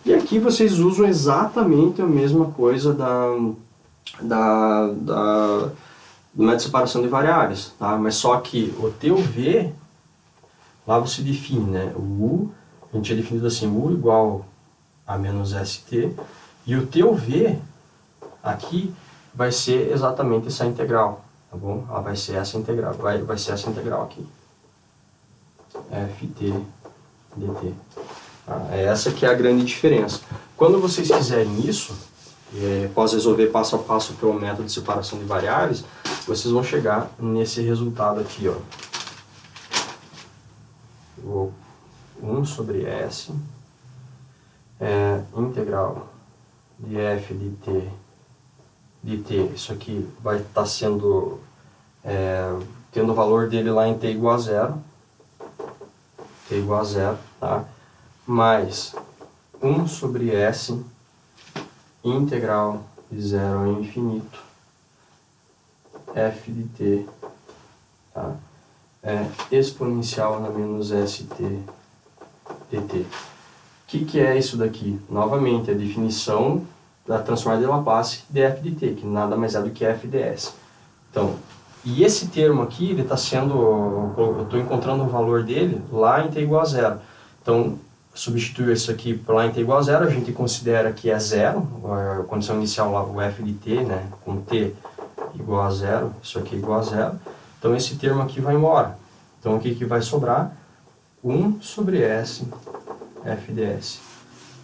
E aqui vocês usam exatamente a mesma coisa do método de separação de variáveis. Tá? Mas só que o teu v... Lá você define, né? O U, a gente tinha definido assim, U igual a menos ST, e o teu V aqui vai ser exatamente essa integral, tá bom? Ela vai ser essa integral, vai ser essa integral aqui. ft dt. É essa que é a grande diferença. Quando vocês fizerem isso, após resolver passo a passo pelo método de separação de variáveis, vocês vão chegar nesse resultado aqui, ó. 1 sobre S integral de f de t, isso aqui vai estar sendo tendo o valor dele lá em t igual a 0, tá? Mais 1 sobre S integral de 0 a infinito f de t, tá? Exponencial na menos st dt. O que é isso daqui? Novamente, a definição da transformada de Laplace de f de t, que nada mais é do que f de s. Então, e esse termo aqui, ele está sendo, eu estou encontrando o valor dele lá em t igual a 0. Então, substituir isso aqui por lá em t igual a 0, a gente considera que é 0, a condição inicial lá, o f de t, né, com t igual a 0, isso aqui é igual a 0. Então, esse termo aqui vai embora. Então, o que vai sobrar? 1 sobre S f ds.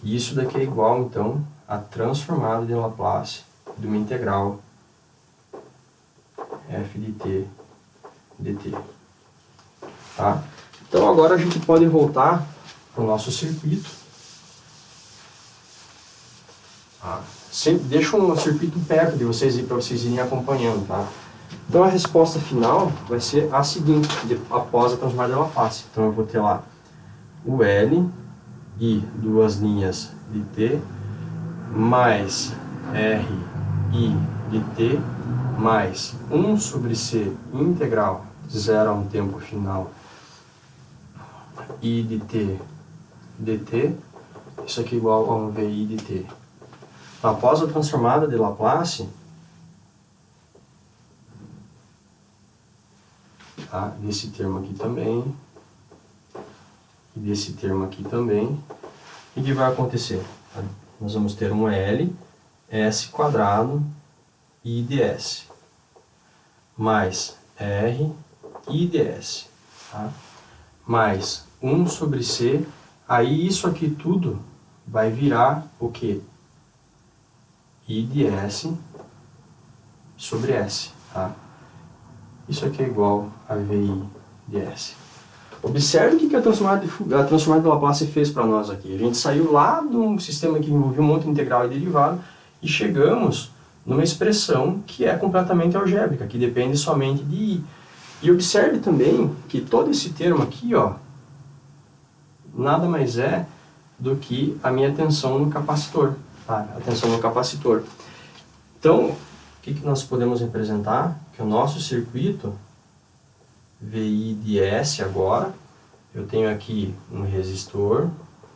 E isso daqui é igual, então, a transformada de Laplace de uma integral f de t dt. Tá? Então, agora a gente pode voltar para o nosso circuito. Sempre deixa um circuito perto de vocês para vocês irem acompanhando, tá? Então a resposta final vai ser a seguinte, após a transformada de Laplace. Então eu vou ter lá o L e duas linhas de t mais R I de t mais 1 sobre C integral de 0 a um tempo final I de t dt. Isso aqui é igual a um VI de t. Após a transformada de Laplace, tá? Desse termo aqui também, e desse termo aqui também, o que vai acontecer? Nós vamos ter um L, S quadrado, I de S, mais R, I de S, tá? Mais 1 sobre C, aí isso aqui tudo vai virar o quê? I de S sobre S, tá? Isso aqui é igual a VI de S. Observe o que a transformada de Laplace fez para nós aqui. A gente saiu lá de um sistema que envolvia um monte de integral e derivado e chegamos numa expressão que é completamente algébrica, que depende somente de I. E observe também que todo esse termo aqui, ó, nada mais é do que a minha tensão no capacitor. Tá? A tensão no capacitor. Então, o que nós podemos representar? Que o nosso circuito VI de S agora, eu tenho aqui um resistor,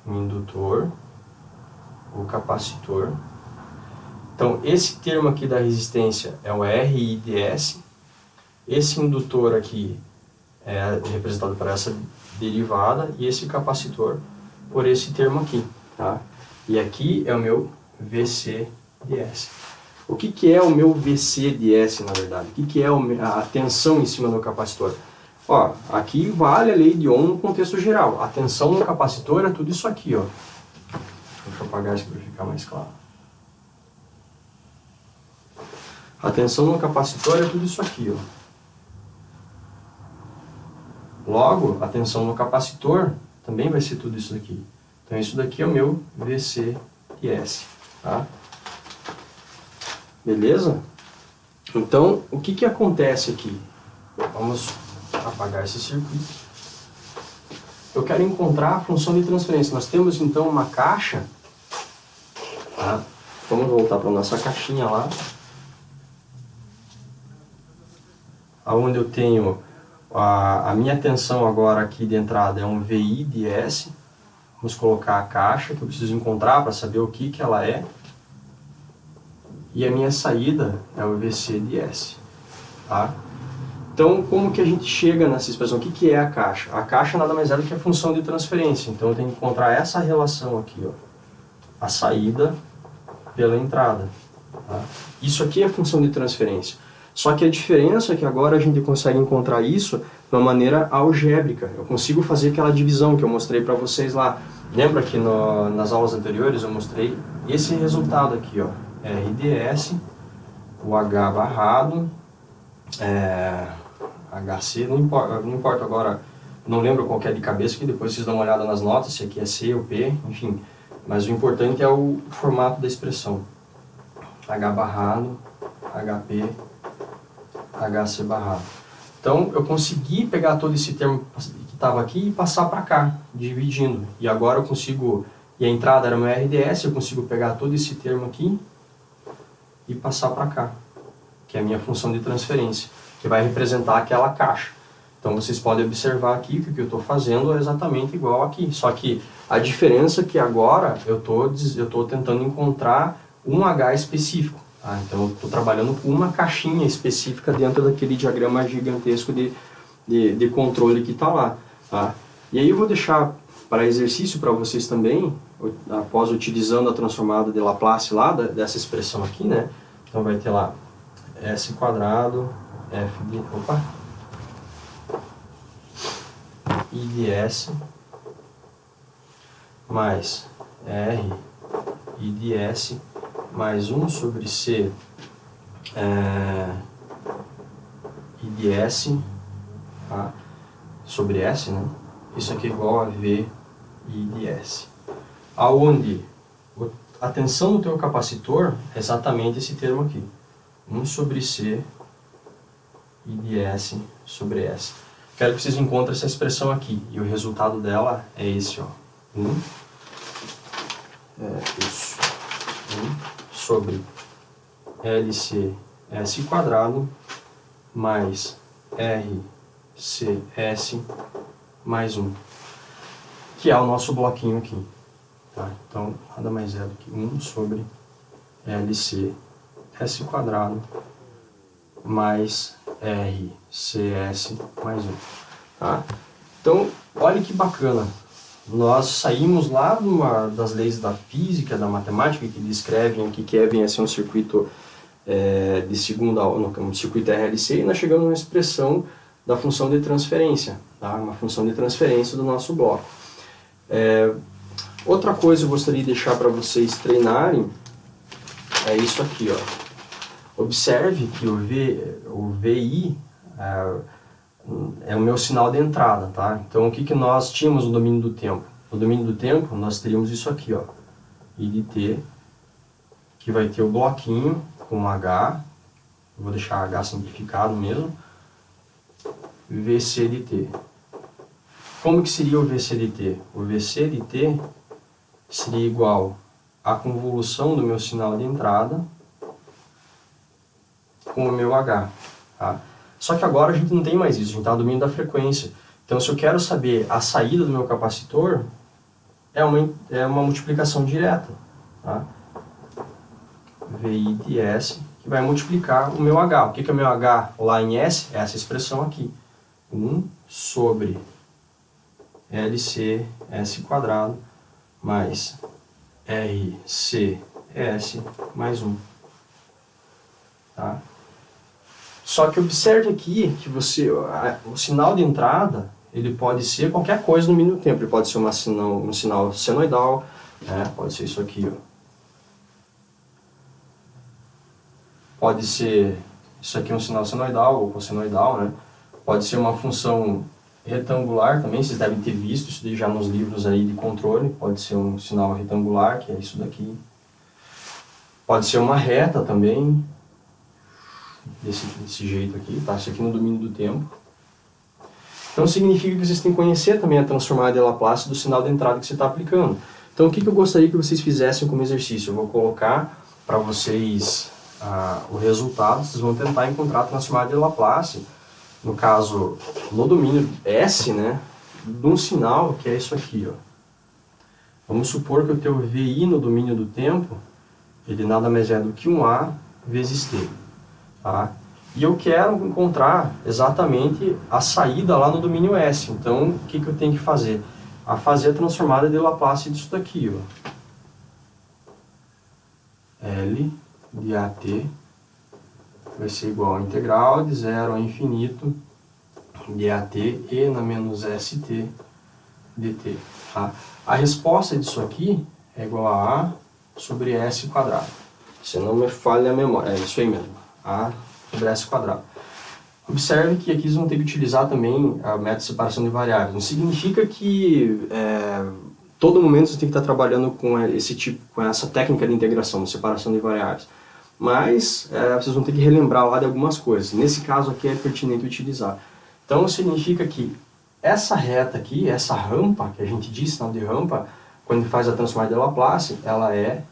um indutor, o capacitor. Então, esse termo aqui da resistência é o RI de S. Esse indutor aqui é representado por essa derivada e esse capacitor por esse termo aqui. Tá? E aqui é o meu VC de S. O que é o meu VC de S, na verdade? O que é a tensão em cima do capacitor? Ó, aqui vale a lei de Ohm no contexto geral. A tensão no capacitor é tudo isso aqui, ó. Deixa eu apagar isso para ficar mais claro. A tensão no capacitor é tudo isso aqui, ó. Logo, a tensão no capacitor também vai ser tudo isso daqui. Então, isso daqui é o meu VC de S, tá? Beleza? Então, o que acontece aqui? Vamos apagar esse circuito. Eu quero encontrar a função de transferência. Nós temos, então, uma caixa. Tá? Vamos voltar para a nossa caixinha lá. Onde eu tenho a minha tensão agora aqui de entrada é um VI de S. Vamos colocar a caixa que eu preciso encontrar para saber o que ela é. E a minha saída é o VC de S. Tá? Então, como que a gente chega nessa expressão? O que é a caixa? A caixa nada mais é do que a função de transferência. Então, eu tenho que encontrar essa relação aqui, ó, a saída pela entrada. Tá? Isso aqui é a função de transferência. Só que a diferença é que agora a gente consegue encontrar isso de uma maneira algébrica. Eu consigo fazer aquela divisão que eu mostrei para vocês lá. Lembra que nas aulas anteriores eu mostrei esse resultado aqui, ó. RDS, o H barrado, HC, não importa agora, não lembro qual que é de cabeça, que depois vocês dão uma olhada nas notas, se aqui é C ou P, enfim. Mas o importante é o formato da expressão. H barrado, HP, HC barrado. Então, eu consegui pegar todo esse termo que estava aqui e passar para cá, dividindo. E agora eu consigo, e a entrada era meu RDS, eu consigo pegar todo esse termo aqui e passar para cá, que é a minha função de transferência, que vai representar aquela caixa. Então vocês podem observar aqui que o que eu estou fazendo é exatamente igual aqui, só que a diferença é que agora eu estou tentando encontrar um H específico. Tá? Então eu estou trabalhando com uma caixinha específica dentro daquele diagrama gigantesco de controle que está lá. Tá? E aí eu vou deixar para exercício para vocês também, após utilizando a transformada de Laplace lá, dessa expressão aqui, né? Então vai ter lá S quadrado, F de... Opa! I de S mais R I de S mais 1 sobre C I de S, tá? Sobre S, né? Isso aqui é igual a V I de S. Aonde a tensão do teu capacitor é exatamente esse termo aqui. 1 sobre C I de S sobre S. Quero que vocês encontrem essa expressão aqui. E o resultado dela é esse, ó. 1 sobre LCS quadrado mais RCS mais 1. Que é o nosso bloquinho aqui. Tá? Então, nada mais é do que 1 sobre LCS quadrado mais RCS mais 1. Tá? Então, olha que bacana. Nós saímos lá das leis da física, da matemática, que descrevem o que é bem assim um circuito de segunda, um circuito RLC, e nós chegamos numa expressão da função de transferência, tá? Uma função de transferência do nosso bloco. Outra coisa que eu gostaria de deixar para vocês treinarem é isso aqui, ó. Observe que o VI é o meu sinal de entrada, tá? Então, o que nós tínhamos no domínio do tempo? No domínio do tempo, nós teríamos isso aqui, ó. I de T, que vai ter o bloquinho com H, eu vou deixar H simplificado mesmo, VC de T. Como que seria o VC de T? O VC de T seria igual à convolução do meu sinal de entrada com o meu H, tá? Só que agora a gente não tem mais isso, a gente está no domínio da frequência. Então, se eu quero saber a saída do meu capacitor, é uma multiplicação direta, tá? VI de S, que vai multiplicar o meu H. O que é o meu H lá em S? É essa expressão aqui. 1 sobre LCS quadrado mais RCS mais 1. Tá? Só que observe aqui que o sinal de entrada ele pode ser qualquer coisa no mínimo tempo. Ele pode ser um sinal senoidal, né? Pode ser isso aqui, ó. Pode ser isso aqui, um sinal senoidal ou cossenoidal, né? Pode ser uma função retangular também, vocês devem ter visto isso já nos livros aí de controle. Pode ser um sinal retangular, que é isso daqui. Pode ser uma reta também, desse jeito aqui, tá? Isso aqui no domínio do tempo. Então significa que vocês têm que conhecer também a transformada de Laplace do sinal de entrada que você está aplicando. Então o que eu gostaria que vocês fizessem como exercício? Eu vou colocar para vocês o resultado, vocês vão tentar encontrar a transformada de Laplace, no caso, no domínio S, né, de um sinal que é isso aqui, ó. Vamos supor que o teu VI no domínio do tempo, ele nada mais é do que um A vezes T. Tá? E eu quero encontrar exatamente a saída lá no domínio S. Então, o que eu tenho que fazer? Fazer a transformada de Laplace disso daqui, ó. L de AT vai ser igual a integral de 0 a infinito de AT e na menos ST dt. Tá? A resposta disso aqui é igual a A sobre S quadrado. Se não me falha a memória, é isso aí mesmo. A sobre S quadrado. Observe que aqui vocês vão ter que utilizar também a método de separação de variáveis. Não significa que todo momento você tem que estar trabalhando com essa técnica de integração, de separação de variáveis. Mas vocês vão ter que relembrar lá de algumas coisas. Nesse caso aqui é pertinente utilizar. Então significa que essa reta aqui, essa rampa, que a gente diz, sinal de rampa, quando faz a transformada de Laplace, ela é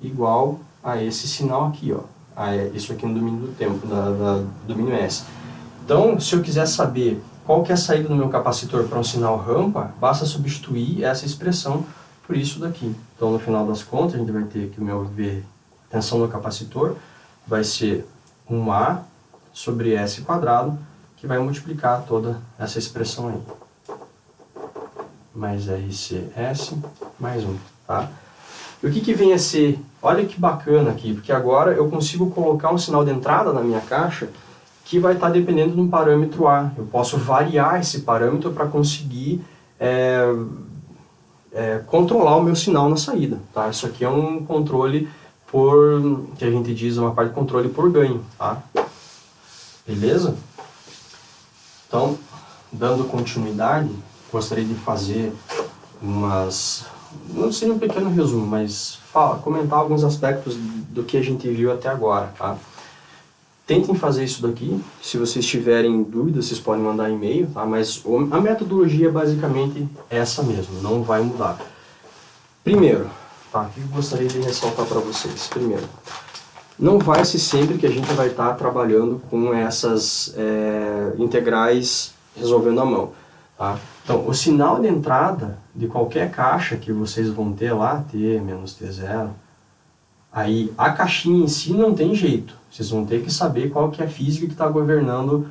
igual a esse sinal aqui, ó. Isso aqui no domínio do tempo, do domínio S. Então, se eu quiser saber qual que é a saída do meu capacitor para um sinal rampa, basta substituir essa expressão por isso daqui. Então, no final das contas, a gente vai ter que o meu V, tensão do capacitor, vai ser 1A sobre S quadrado, que vai multiplicar toda essa expressão aí. Mais RCS mais 1, tá? E o que vem a ser? Olha que bacana aqui, porque agora eu consigo colocar um sinal de entrada na minha caixa que vai estar dependendo de um parâmetro A. Eu posso variar esse parâmetro para conseguir controlar o meu sinal na saída. Tá? Isso aqui é um controle que a gente diz uma parte de controle por ganho. Tá? Beleza? Então, dando continuidade, gostaria de fazer não seria um pequeno resumo, mas comentar alguns aspectos do que a gente viu até agora. Tá? Tentem fazer isso daqui. Se vocês tiverem dúvidas, vocês podem mandar e-mail, tá? Mas a metodologia é basicamente essa mesmo, não vai mudar. Primeiro, tá? O que eu gostaria de ressaltar para vocês? Primeiro, não vai ser sempre que a gente vai estar trabalhando com essas integrais resolvendo à mão. Tá? Então, o sinal de entrada de qualquer caixa que vocês vão ter lá, T menos T0, aí a caixinha em si não tem jeito. Vocês vão ter que saber qual que é a física que está governando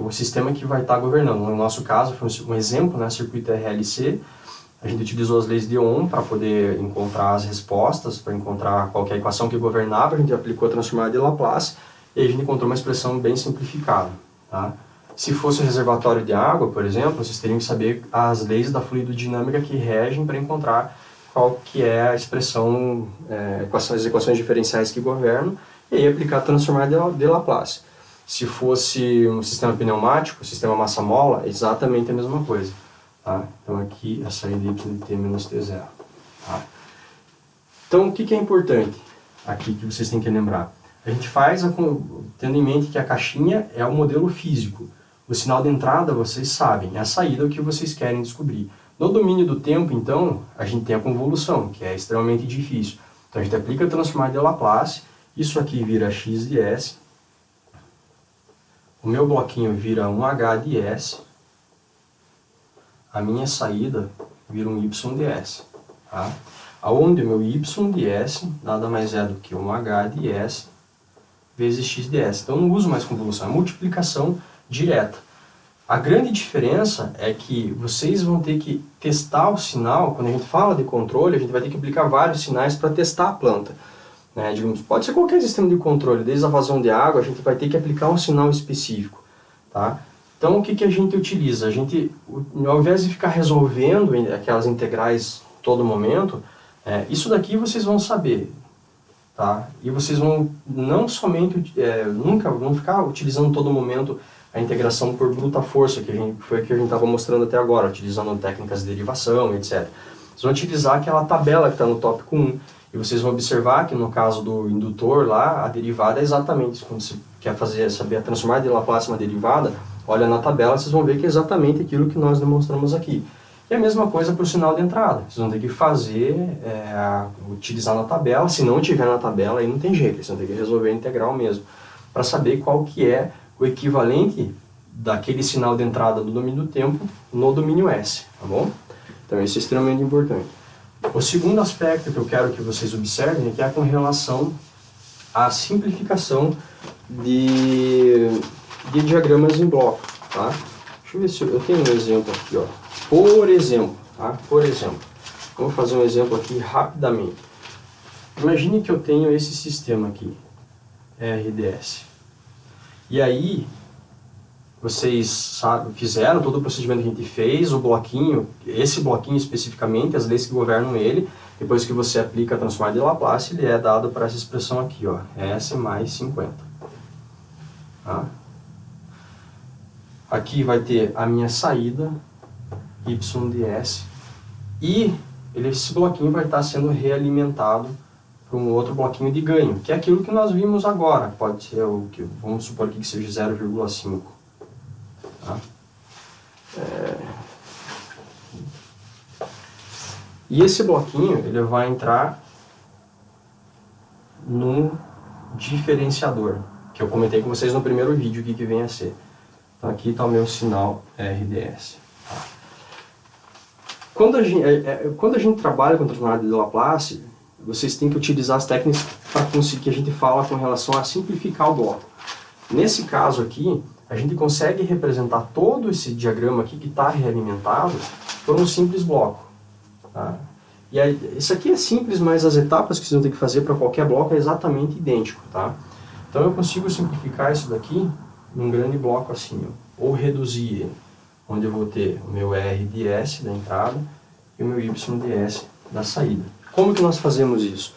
o sistema que vai estar governando. No nosso caso, foi um exemplo, né, circuito RLC. A gente utilizou as leis de Ohm para poder encontrar as respostas, para encontrar qualquer equação que governava. A gente aplicou a transformada de Laplace e a gente encontrou uma expressão bem simplificada. Tá? Se fosse um reservatório de água, por exemplo, vocês teriam que saber as leis da fluidodinâmica que regem para encontrar qual que é a expressão, as equações diferenciais que governam, e aí aplicar a transformada de Laplace. Se fosse um sistema pneumático, sistema massa-mola, exatamente a mesma coisa. Tá? Então aqui a saída y de t menos t0. Tá? Então o que é importante aqui que vocês têm que lembrar? A gente faz tendo em mente que a caixinha é o modelo físico. O sinal de entrada, vocês sabem, é a saída o que vocês querem descobrir. No domínio do tempo, então, a gente tem a convolução, que é extremamente difícil. Então a gente aplica a transformada de Laplace, isso aqui vira x de s, o meu bloquinho vira um h de s, a minha saída vira um y de s. Tá? Onde o meu y de s nada mais é do que um h de s vezes x de s. Então eu não uso mais convolução, é multiplicação direta. A grande diferença é que vocês vão ter que testar o sinal. Quando a gente fala de controle, a gente vai ter que aplicar vários sinais para testar a planta. Né? Digamos, pode ser qualquer sistema de controle, desde a vazão de água, a gente vai ter que aplicar um sinal específico. Tá? Então o que a gente utiliza? A gente, ao invés de ficar resolvendo aquelas integrais todo momento, isso daqui vocês vão saber. Tá? E vocês vão nunca vão ficar utilizando todo momento a integração por bruta força, foi a que a gente estava mostrando até agora, utilizando técnicas de derivação, etc. Vocês vão utilizar aquela tabela que está no tópico 1, e vocês vão observar que no caso do indutor lá, a derivada é exatamente isso. Quando você quer saber a transformada de Laplace uma derivada, olha na tabela, vocês vão ver que é exatamente aquilo que nós demonstramos aqui. E a mesma coisa para o sinal de entrada. Vocês vão ter que utilizar na tabela. Se não tiver na tabela, aí não tem jeito. Vocês vão ter que resolver a integral mesmo, para saber qual que é o equivalente daquele sinal de entrada do domínio do tempo no domínio S. Tá bom? Então isso é extremamente importante. O segundo aspecto que eu quero que vocês observem é com relação à simplificação de diagramas em bloco. Tá? Deixa eu ver se eu tenho um exemplo aqui. Ó. Por exemplo, vamos fazer um exemplo aqui rapidamente. Imagine que eu tenho esse sistema aqui, RDS. E aí, vocês fizeram todo o procedimento que a gente fez, esse bloquinho especificamente, as leis que governam ele, depois que você aplica a transformada de Laplace, ele é dado para essa expressão aqui, ó, S mais 50. Tá? Aqui vai ter a minha saída, y de s, e esse bloquinho vai estar sendo realimentado para um outro bloquinho de ganho, que é aquilo que nós vimos agora. Pode ser o que vamos supor aqui que seja 0,5. Tá? E esse bloquinho ele vai entrar num diferenciador, que eu comentei com vocês no primeiro vídeo o que vem a ser. Então aqui está o meu sinal RDS. Tá? Quando a gente trabalha com transformada de Laplace, vocês têm que utilizar as técnicas para conseguir, que a gente fala com relação a simplificar o bloco. Nesse caso aqui, a gente consegue representar todo esse diagrama aqui que está realimentado por um simples bloco. Tá? E aí, isso aqui é simples, mas as etapas que vocês vão ter que fazer para qualquer bloco é exatamente idêntico. Tá? Então eu consigo simplificar isso daqui num grande bloco assim, ó, ou reduzir ele, onde eu vou ter o meu R de S da entrada e o meu Y de S da saída. Como que nós fazemos isso?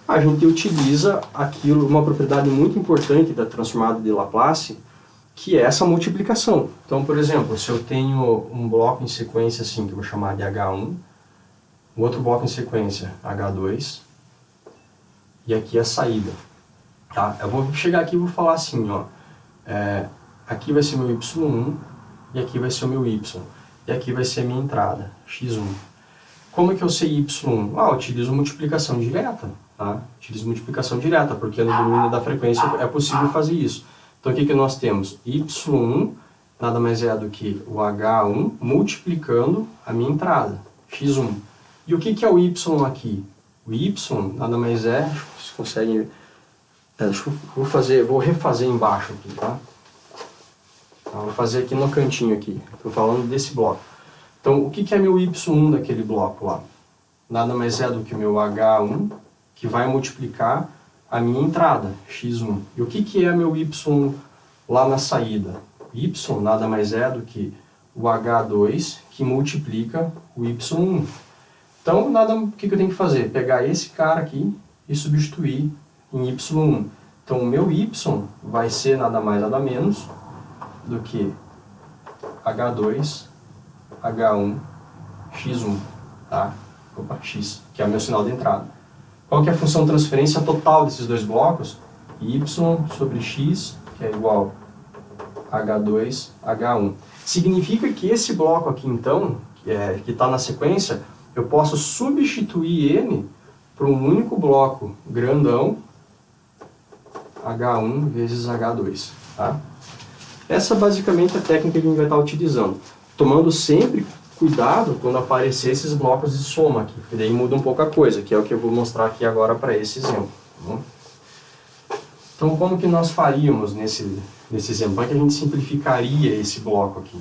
A gente utiliza aquilo, uma propriedade muito importante da transformada de Laplace, que é essa multiplicação. Então, por exemplo, se eu tenho um bloco em sequência assim, que eu vou chamar de H1, um outro bloco em sequência, H2, e aqui a saída. Tá? Eu vou chegar aqui e vou falar assim, ó, aqui vai ser meu Y1, e aqui vai ser o meu Y, e aqui vai ser a minha entrada, X1. Como é que eu sei Y1? Eu utilizo multiplicação direta. Tá? Utilizo multiplicação direta, porque no domínio da frequência é possível fazer isso. Então, o que nós temos? Y1 nada mais é do que o H1 multiplicando a minha entrada, X1. E o que é o Y aqui? O Y nada mais é, vocês conseguem... vou refazer embaixo aqui, tá? Vou fazer aqui no cantinho aqui. Estou falando desse bloco. Então, o que é meu Y1 daquele bloco lá? Nada mais é do que o meu H1, que vai multiplicar a minha entrada, X1. E o que é meu Y lá na saída? Y nada mais é do que o H2, que multiplica o Y1. Então, o que eu tenho que fazer? Pegar esse cara aqui e substituir em Y1. Então, o meu Y vai ser nada mais nada menos do que H2, H1, X1, tá? Opa, X, que é o meu sinal de entrada. Qual que é a função de transferência total desses dois blocos? Y sobre X, que é igual a H2, H1. Significa que esse bloco aqui, então, que está na sequência, eu posso substituir ele por um único bloco grandão, H1 vezes H2. Tá? Essa basicamente é a técnica que a gente vai estar utilizando. Tomando sempre cuidado quando aparecer esses blocos de soma aqui, porque daí muda um pouco a coisa, que é o que eu vou mostrar aqui agora para esse exemplo. Tá bom? Então, como que nós faríamos nesse exemplo? Como é que a gente simplificaria esse bloco aqui?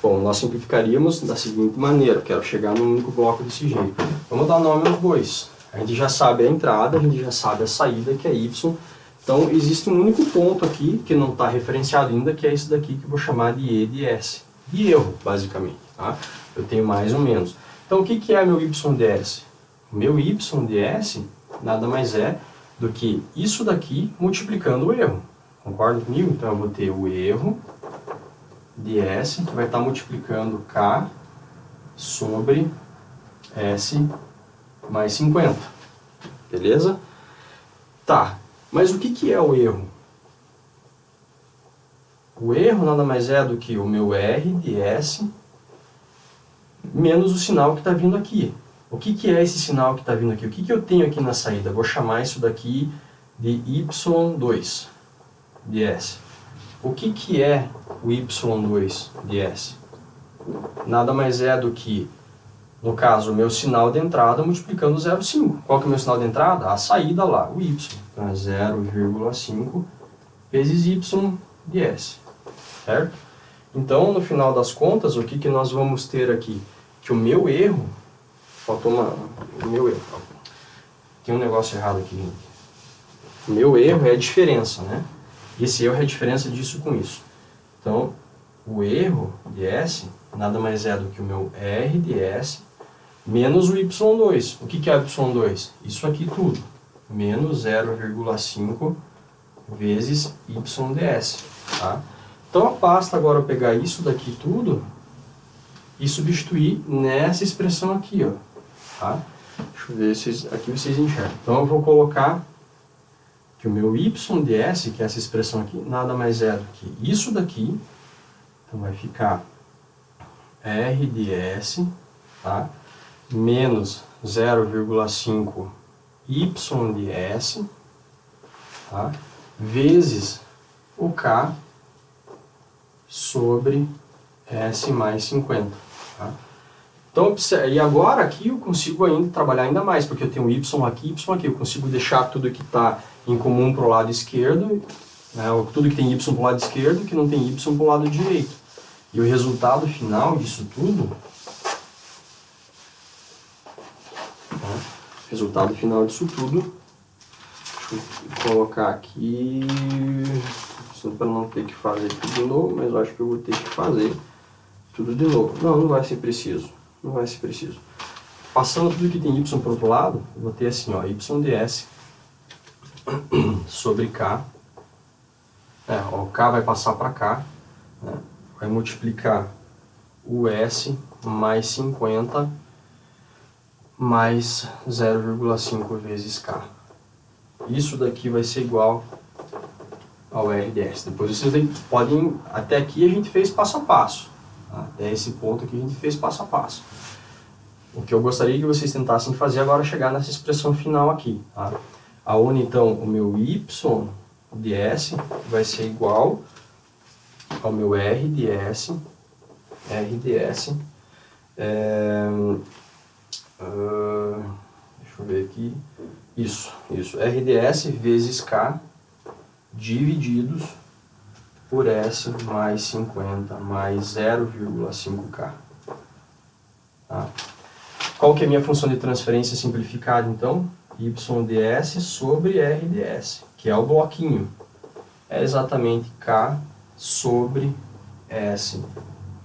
Bom, nós simplificaríamos da seguinte maneira, eu quero chegar num único bloco desse jeito. Vamos dar nome aos bois. A gente já sabe a entrada, a gente já sabe a saída, que é Y. Então, existe um único ponto aqui, que não está referenciado ainda, que é esse daqui, que eu vou chamar de E de S. De erro, basicamente. Tá? Eu tenho mais ou menos. Então, o que é meu Y de S? O meu Y de S nada mais é do que isso daqui multiplicando o erro. Concorda comigo? Então, eu vou ter o erro de S, que vai estar multiplicando K sobre S mais 50. Beleza? Tá. Mas o que é o erro? O erro nada mais é do que o meu R de S menos o sinal que está vindo aqui. O que é esse sinal que está vindo aqui? O que eu tenho aqui na saída? Vou chamar isso daqui de Y2 de S. O que é o Y2 de S? Nada mais é do que, no caso, o meu sinal de entrada multiplicando 0,5. Qual que é o meu sinal de entrada? A saída lá, o Y. Então é 0,5 vezes Y de S. Certo? Então, no final das contas, o que nós vamos ter aqui? Que o meu erro... Faltou o meu erro. Tem um negócio errado aqui, gente. O meu erro é a diferença, né? Esse erro é a diferença disso com isso. Então, o erro de S nada mais é do que o meu R de S menos o Y2. O que é o Y2? Isso aqui tudo. Menos 0,5 vezes Y de S. Tá? Então, basta agora pegar isso daqui tudo e substituir nessa expressão aqui. Ó. Tá? Deixa eu ver se aqui vocês enxergam. Então, eu vou colocar que o meu Y de S, que é essa expressão aqui, nada mais é do que isso daqui. Então, vai ficar R de S, tá? Menos 0,5 Y de S, tá? Vezes o K sobre S mais 50. Tá? Então, e agora aqui eu consigo ainda trabalhar ainda mais, porque eu tenho Y aqui, Y aqui. Eu consigo deixar tudo que está em comum para o lado esquerdo, né, tudo que tem Y para o lado esquerdo, que não tem Y para o lado direito. E o resultado final disso tudo... Tá? Resultado final disso tudo... Deixa Vou colocar aqui, só para não ter que fazer tudo de novo, mas eu acho que eu vou ter que fazer tudo de novo. Não, não vai ser preciso, não vai ser preciso. Passando tudo que tem y para o outro lado, eu vou ter assim, ó, y ds sobre k. Ó, o k vai passar para cá, né? Vai multiplicar o s mais 50 mais 0,5 vezes k. Isso daqui vai ser igual ao RDS. Depois vocês podem... Até aqui a gente fez passo a passo. Tá? Até esse ponto aqui a gente fez passo a passo. O que eu gostaria que vocês tentassem fazer agora é chegar nessa expressão final aqui. Tá? Aonde então o meu y ds vai ser igual ao meu RDS. Deixa eu ver aqui. Isso. RDS vezes K divididos por S mais 50 mais 0,5K. Tá? Qual que é a minha função de transferência simplificada, então? YDS sobre RDS, que é o bloquinho. É exatamente K sobre S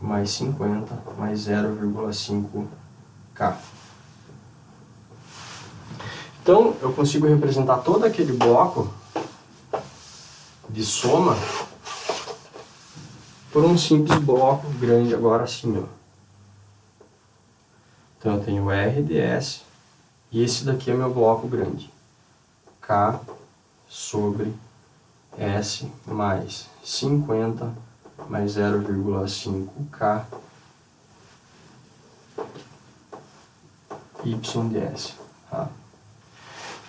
mais 50 mais 0,5K. Então, eu consigo representar todo aquele bloco de soma por um simples bloco grande agora assim, ó. Então, eu tenho RDS e esse daqui é meu bloco grande. K sobre S mais 50 mais 0,5K YDS. Tá?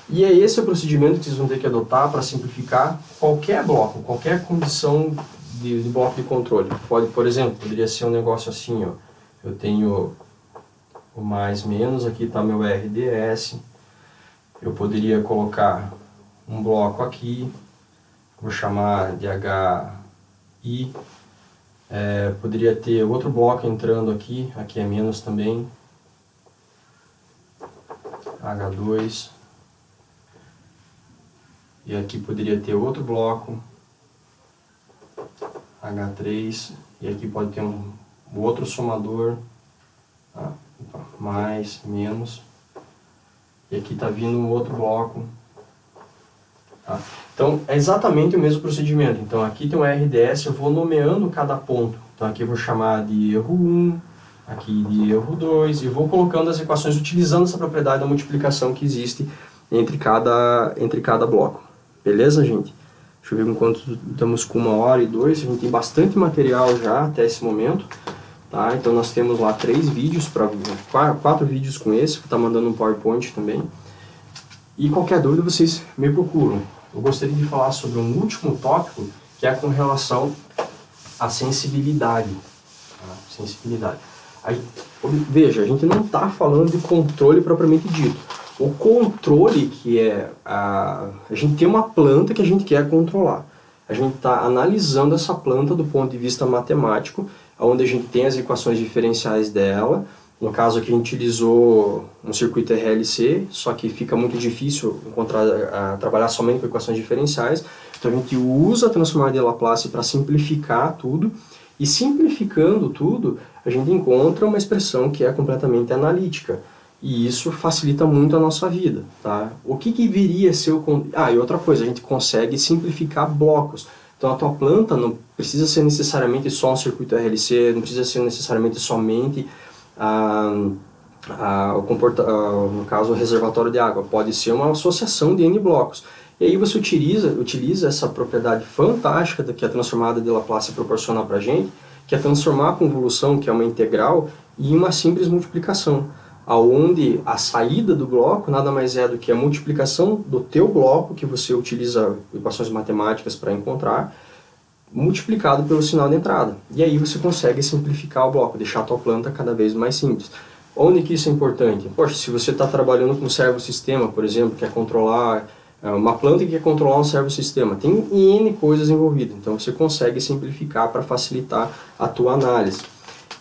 E é esse o procedimento que vocês vão ter que adotar para simplificar qualquer bloco, qualquer condição de bloco de controle. Pode, por exemplo, poderia ser um negócio assim, ó. Eu tenho o mais menos, aqui está meu RDS. Eu poderia colocar um bloco aqui, vou chamar de HI. Poderia ter outro bloco entrando aqui é menos também, H2. E aqui poderia ter outro bloco, H3, e aqui pode ter um outro somador, tá? Mais, menos, e aqui está vindo um outro bloco. Tá? Então, é exatamente o mesmo procedimento. Então, aqui tem um RDS, eu vou nomeando cada ponto. Então, aqui eu vou chamar de erro 1, aqui de erro 2, e vou colocando as equações utilizando essa propriedade da multiplicação que existe entre cada bloco. Beleza, gente? Deixa eu ver enquanto estamos com 1h02, a gente tem bastante material já até esse momento. Tá? Então, nós temos lá 3 vídeos, 4 vídeos com esse, que está mandando um PowerPoint também. E qualquer dúvida, vocês me procuram. Eu gostaria de falar sobre um último tópico, que é com relação à sensibilidade. Tá? Sensibilidade. Aí, veja, a gente não está falando de controle propriamente dito. O controle que é... A gente tem uma planta que a gente quer controlar. A gente está analisando essa planta do ponto de vista matemático, onde a gente tem as equações diferenciais dela. No caso aqui a gente utilizou um circuito RLC, só que fica muito difícil trabalhar somente com equações diferenciais. Então a gente usa a transformada de Laplace para simplificar tudo. E simplificando tudo, a gente encontra uma expressão que é completamente analítica. E isso facilita muito a nossa vida. Tá? O que viria a ser o... e outra coisa, a gente consegue simplificar blocos. Então a tua planta não precisa ser necessariamente só um circuito RLC, não precisa ser necessariamente somente no caso o reservatório de água, pode ser uma associação de N blocos. E aí você utiliza essa propriedade fantástica que a transformada de Laplace proporciona para a gente, que é transformar a convolução, que é uma integral, em uma simples multiplicação, aonde a saída do bloco nada mais é do que a multiplicação do teu bloco, que você utiliza equações matemáticas para encontrar, multiplicado pelo sinal de entrada. E aí você consegue simplificar o bloco, deixar a tua planta cada vez mais simples. Onde que isso é importante? Poxa, se você está trabalhando com um servosistema, por exemplo, quer controlar uma planta que quer controlar um servosistema, tem N coisas envolvidas, então você consegue simplificar para facilitar a tua análise.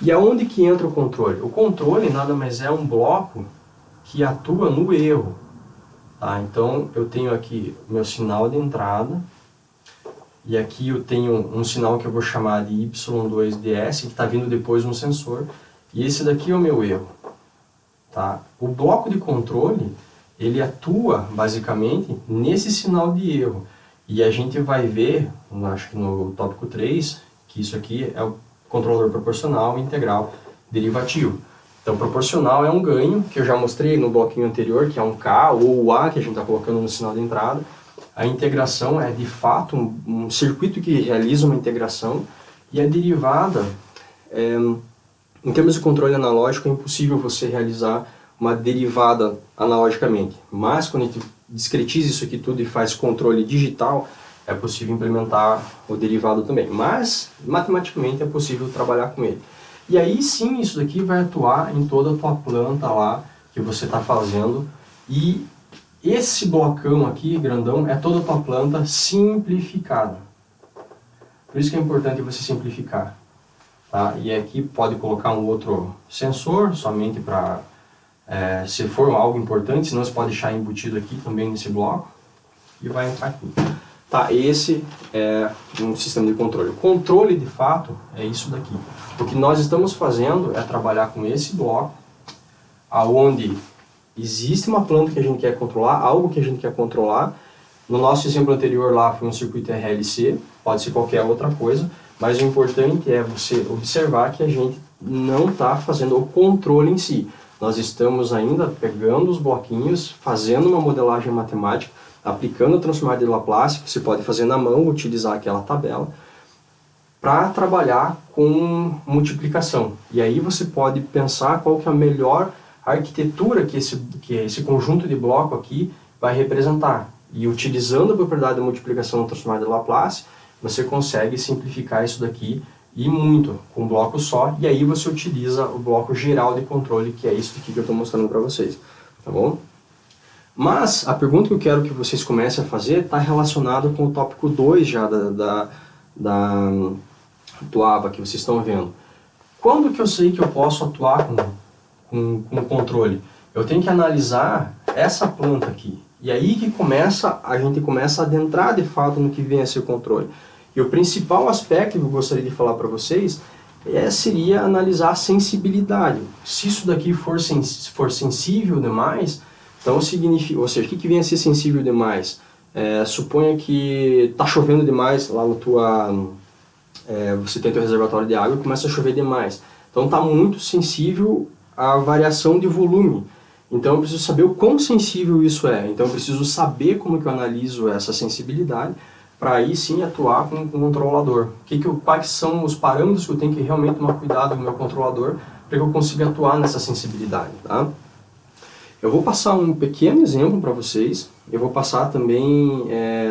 E aonde que entra o controle? O controle nada mais é um bloco que atua no erro. Tá? Então, eu tenho aqui o meu sinal de entrada, e aqui eu tenho um sinal que eu vou chamar de Y2DS, que está vindo depois de um sensor, e esse daqui é o meu erro. Tá? O bloco de controle, ele atua basicamente nesse sinal de erro, e a gente vai ver, acho que no tópico 3, que isso aqui é o controlador proporcional, integral, derivativo. Então, proporcional é um ganho, que eu já mostrei no bloquinho anterior, que é um K ou o A, que a gente está colocando no sinal de entrada. A integração é, de fato, um circuito que realiza uma integração. E a derivada, em termos de controle analógico, é impossível você realizar uma derivada analogicamente. Mas, quando a gente discretiza isso aqui tudo e faz controle digital, é possível implementar o derivado também. Mas, matematicamente, é possível trabalhar com ele. E aí sim, isso daqui vai atuar em toda a tua planta lá que você está fazendo. E esse blocão aqui, grandão, é toda a tua planta simplificada. Por isso que é importante você simplificar. Tá? E aqui pode colocar um outro sensor, somente para, se for algo importante, senão você pode deixar embutido aqui também nesse bloco. E vai entrar aqui. Tá, esse é um sistema de controle. O controle, de fato, é isso daqui. O que nós estamos fazendo é trabalhar com esse bloco, aonde existe uma planta que a gente quer controlar, algo que a gente quer controlar. No nosso exemplo anterior lá foi um circuito RLC, pode ser qualquer outra coisa, mas o importante é você observar que a gente não está fazendo o controle em si. Nós estamos ainda pegando os bloquinhos, fazendo uma modelagem matemática, aplicando a transformada de Laplace, que você pode fazer na mão, utilizar aquela tabela, para trabalhar com multiplicação. E aí você pode pensar qual que é a melhor arquitetura que esse conjunto de bloco aqui vai representar. E utilizando a propriedade da multiplicação transformada de Laplace, você consegue simplificar isso daqui e muito, com um bloco só, e aí você utiliza o bloco geral de controle, que é isso aqui que eu estou mostrando para vocês. Tá bom? Mas a pergunta que eu quero que vocês comecem a fazer está relacionada com o tópico 2 já do ABA que vocês estão vendo. Quando que eu sei que eu posso atuar com controle? Eu tenho que analisar essa planta aqui. E aí que a gente começa a adentrar de fato no que vem a ser controle. E o principal aspecto que eu gostaria de falar para vocês seria analisar a sensibilidade. Se isso daqui for sensível demais, então significa, ou seja, o que vem a ser sensível demais? Suponha que está chovendo demais lá você tem teu reservatório de água e começa a chover demais. Então está muito sensível à variação de volume. Então eu preciso saber o quão sensível isso é. Então eu preciso saber como que eu analiso essa sensibilidade para aí sim atuar com o controlador. Quais são os parâmetros que eu tenho que realmente tomar cuidado no meu controlador para que eu consiga atuar nessa sensibilidade. Tá? Eu vou passar um pequeno exemplo para vocês. Eu vou passar também,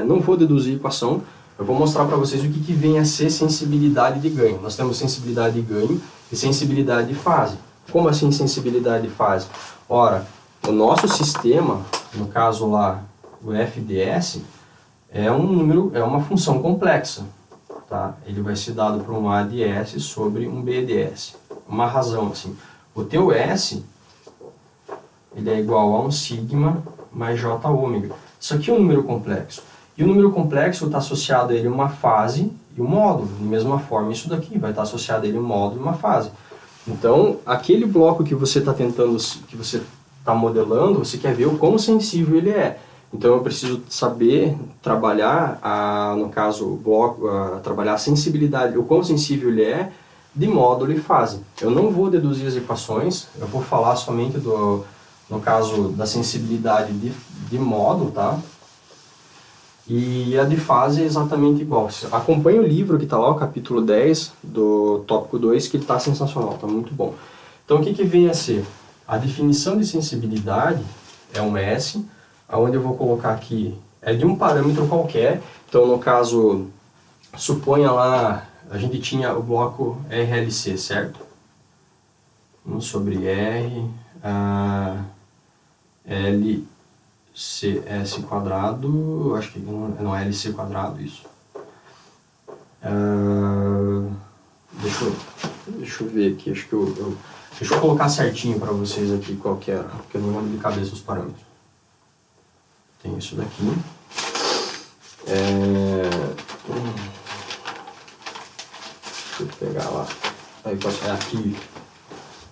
não vou deduzir equação, eu vou mostrar para vocês o que vem a ser sensibilidade de ganho. Nós temos sensibilidade de ganho e sensibilidade de fase. Como assim sensibilidade de fase? Ora, o nosso sistema, no caso lá, o FDS, é uma função complexa. Tá? Ele vai ser dado por um ADS sobre um BDS. Uma razão, assim, o teu S, ele é igual a um sigma mais J ômega. Isso aqui é um número complexo. E o número complexo está associado a ele uma fase e um módulo. Da mesma forma, isso daqui vai estar associado a ele um módulo e uma fase. Então, aquele bloco que você está que você está modelando, você quer ver o quão sensível ele é. Então, eu preciso saber trabalhar, no caso, o bloco, trabalhar a sensibilidade, o quão sensível ele é de módulo e fase. Eu não vou deduzir as equações, eu vou falar somente no caso da sensibilidade de módulo, tá? E a de fase é exatamente igual. Acompanhe o livro que está lá, o capítulo 10 do tópico 2, que ele está sensacional, está muito bom. Então, o que vem a ser? A definição de sensibilidade é um S, onde eu vou colocar aqui, é de um parâmetro qualquer. Então, no caso, suponha lá, a gente tinha o bloco RLC, certo? 1 sobre R, LCS quadrado, acho que não é LC quadrado isso. Deixa eu ver aqui, acho que deixa eu colocar certinho para vocês aqui qual que é, porque eu não lembro de cabeça os parâmetros. tenho isso daqui. Deixa eu pegar lá. Aí aqui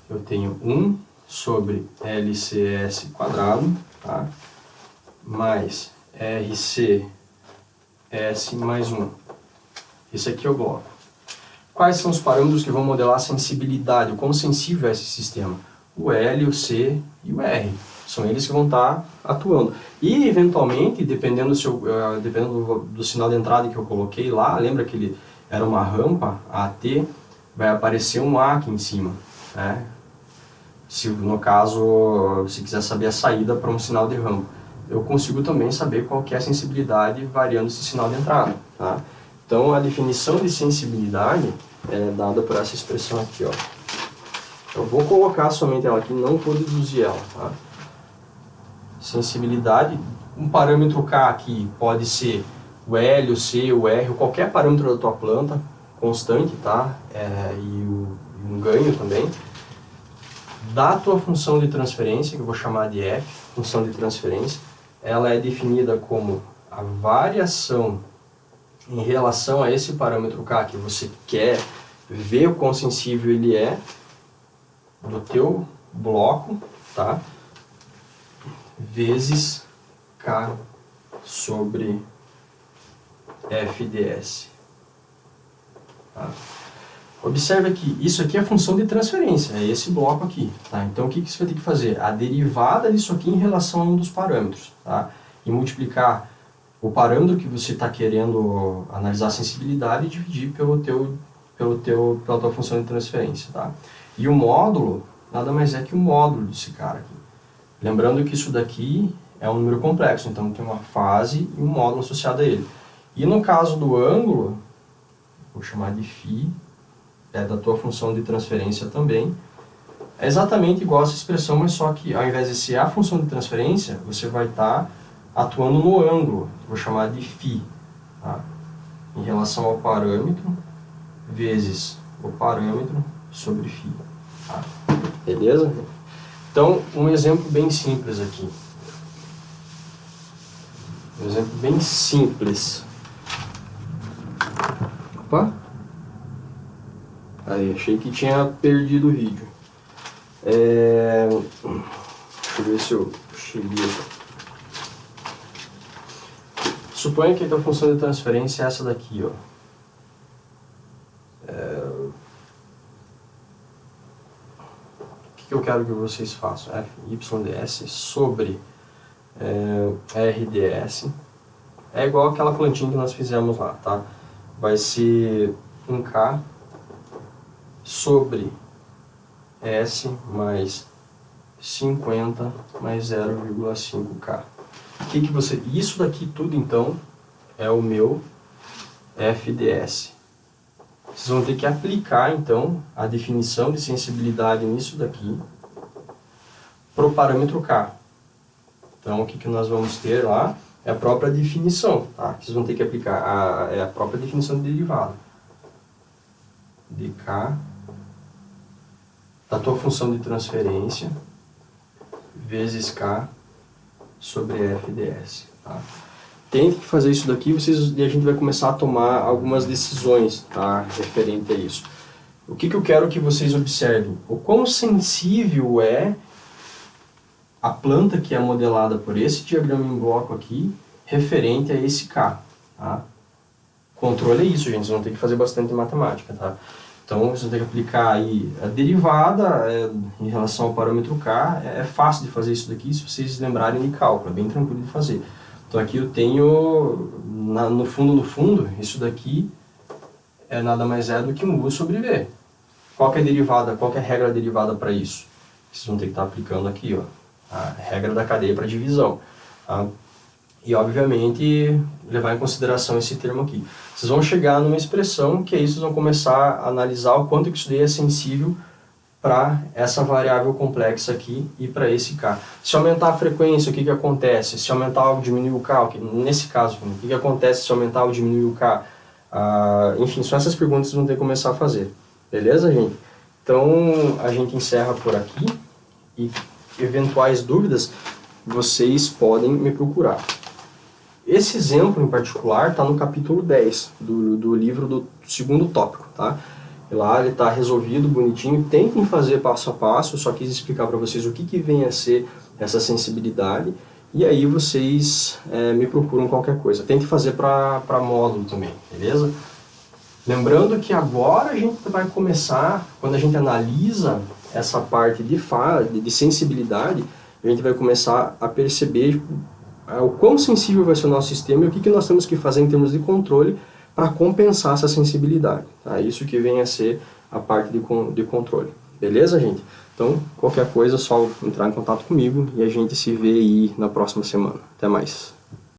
eu tenho 1 sobre LCS quadrado, tá? Mais RCS mais 1. Esse aqui é o bloco. Quais são os parâmetros que vão modelar a sensibilidade, o quão sensível é esse sistema? O L, o C e o R. São eles que vão estar atuando. E, eventualmente, dependendo do sinal de entrada que eu coloquei lá, lembra que ele era uma rampa, AT, vai aparecer um A aqui em cima, né? Se, no caso, se quiser saber a saída para um sinal de rampa. Eu consigo também saber qual que é a sensibilidade variando esse sinal de entrada, tá? Então, a definição de sensibilidade é dada por essa expressão aqui, ó. Eu vou colocar somente ela aqui, não vou deduzir ela, tá? Sensibilidade, um parâmetro K aqui pode ser o L, o C, o R, qualquer parâmetro da tua planta, constante, tá? E um ganho também. Da tua função de transferência, que eu vou chamar de F, função de transferência, ela é definida como a variação em relação a esse parâmetro K que você quer ver o quão sensível ele é do teu bloco, tá? Vezes K sobre FDS. Tá? Observe aqui, isso aqui é a função de transferência, é esse bloco aqui. Tá? Então o que você vai ter que fazer? A derivada disso aqui em relação a um dos parâmetros. Tá? E multiplicar o parâmetro que você está querendo analisar a sensibilidade e dividir pela tua função de transferência. Tá? E o módulo nada mais é que o módulo desse cara aqui. Lembrando que isso daqui é um número complexo, então tem uma fase e um módulo associado a ele. E no caso do ângulo, vou chamar de φ, é da tua função de transferência também. É exatamente igual a essa expressão, mas só que ao invés de ser a função de transferência, você vai estar atuando no ângulo, vou chamar de φ, tá? Em relação ao parâmetro, vezes o parâmetro sobre φ. Tá? Beleza? Então, um exemplo bem simples aqui. Um exemplo bem simples. Opa! Aí, achei que tinha perdido o vídeo. Deixa eu ver se eu cheguei. Suponha que a função de transferência é essa daqui, ó. O que eu quero que vocês façam? FYDS sobre RDS é igual aquela plantinha que nós fizemos lá, tá? Vai ser 1K sobre S mais 50 mais 0,5K. Isso daqui tudo, então, é o meu FDS. Vocês vão ter que aplicar, então, a definição de sensibilidade nisso daqui para o parâmetro K. Então, o que nós vamos ter lá é a própria definição, tá? Vocês vão ter que aplicar a própria definição de derivada. dK da tua função de transferência vezes K sobre FDS. Tá? Tente fazer isso daqui e a gente vai começar a tomar algumas decisões, tá, referente a isso. O que eu quero que vocês observem? O quão sensível é a planta que é modelada por esse diagrama em bloco aqui, referente a esse K. Tá? Controle é isso, gente. Vocês vão ter que fazer bastante matemática. Tá? Então, vocês vão ter que aplicar aí a derivada em relação ao parâmetro K. É fácil de fazer isso daqui se vocês lembrarem de cálculo. É bem tranquilo de fazer. Então, aqui eu tenho, no fundo, isso daqui é nada mais do que um U sobre V. Qual que é a derivada? Qual que é a regra derivada para isso? Vocês vão ter que estar aplicando aqui, ó, a regra da cadeia para divisão. Tá? E, obviamente, levar em consideração esse termo aqui. Vocês vão chegar numa expressão que aí vocês vão começar a analisar o quanto que isso daí é sensível para essa variável complexa aqui e para esse K. Se aumentar a frequência, o que acontece? Se aumentar ou diminuir o K, nesse caso, o que acontece se aumentar ou diminuir o K? Enfim, são essas perguntas que vocês vão ter que começar a fazer. Beleza, gente? Então, a gente encerra por aqui e eventuais dúvidas, vocês podem me procurar. Esse exemplo em particular está no capítulo 10 do livro do segundo tópico, tá? E lá ele está resolvido, bonitinho. Tentem fazer passo a passo, só quis explicar para vocês o que vem a ser essa sensibilidade. E aí vocês me procuram qualquer coisa. Tente fazer para módulo também, beleza? Lembrando que agora a gente vai começar, quando a gente analisa essa parte de sensibilidade, a gente vai começar a perceber o quão sensível vai ser o nosso sistema e o que nós temos que fazer em termos de controle para compensar essa sensibilidade. Tá? Isso que vem a ser a parte de controle. Beleza, gente? Então, qualquer coisa é só entrar em contato comigo e a gente se vê aí na próxima semana. Até mais.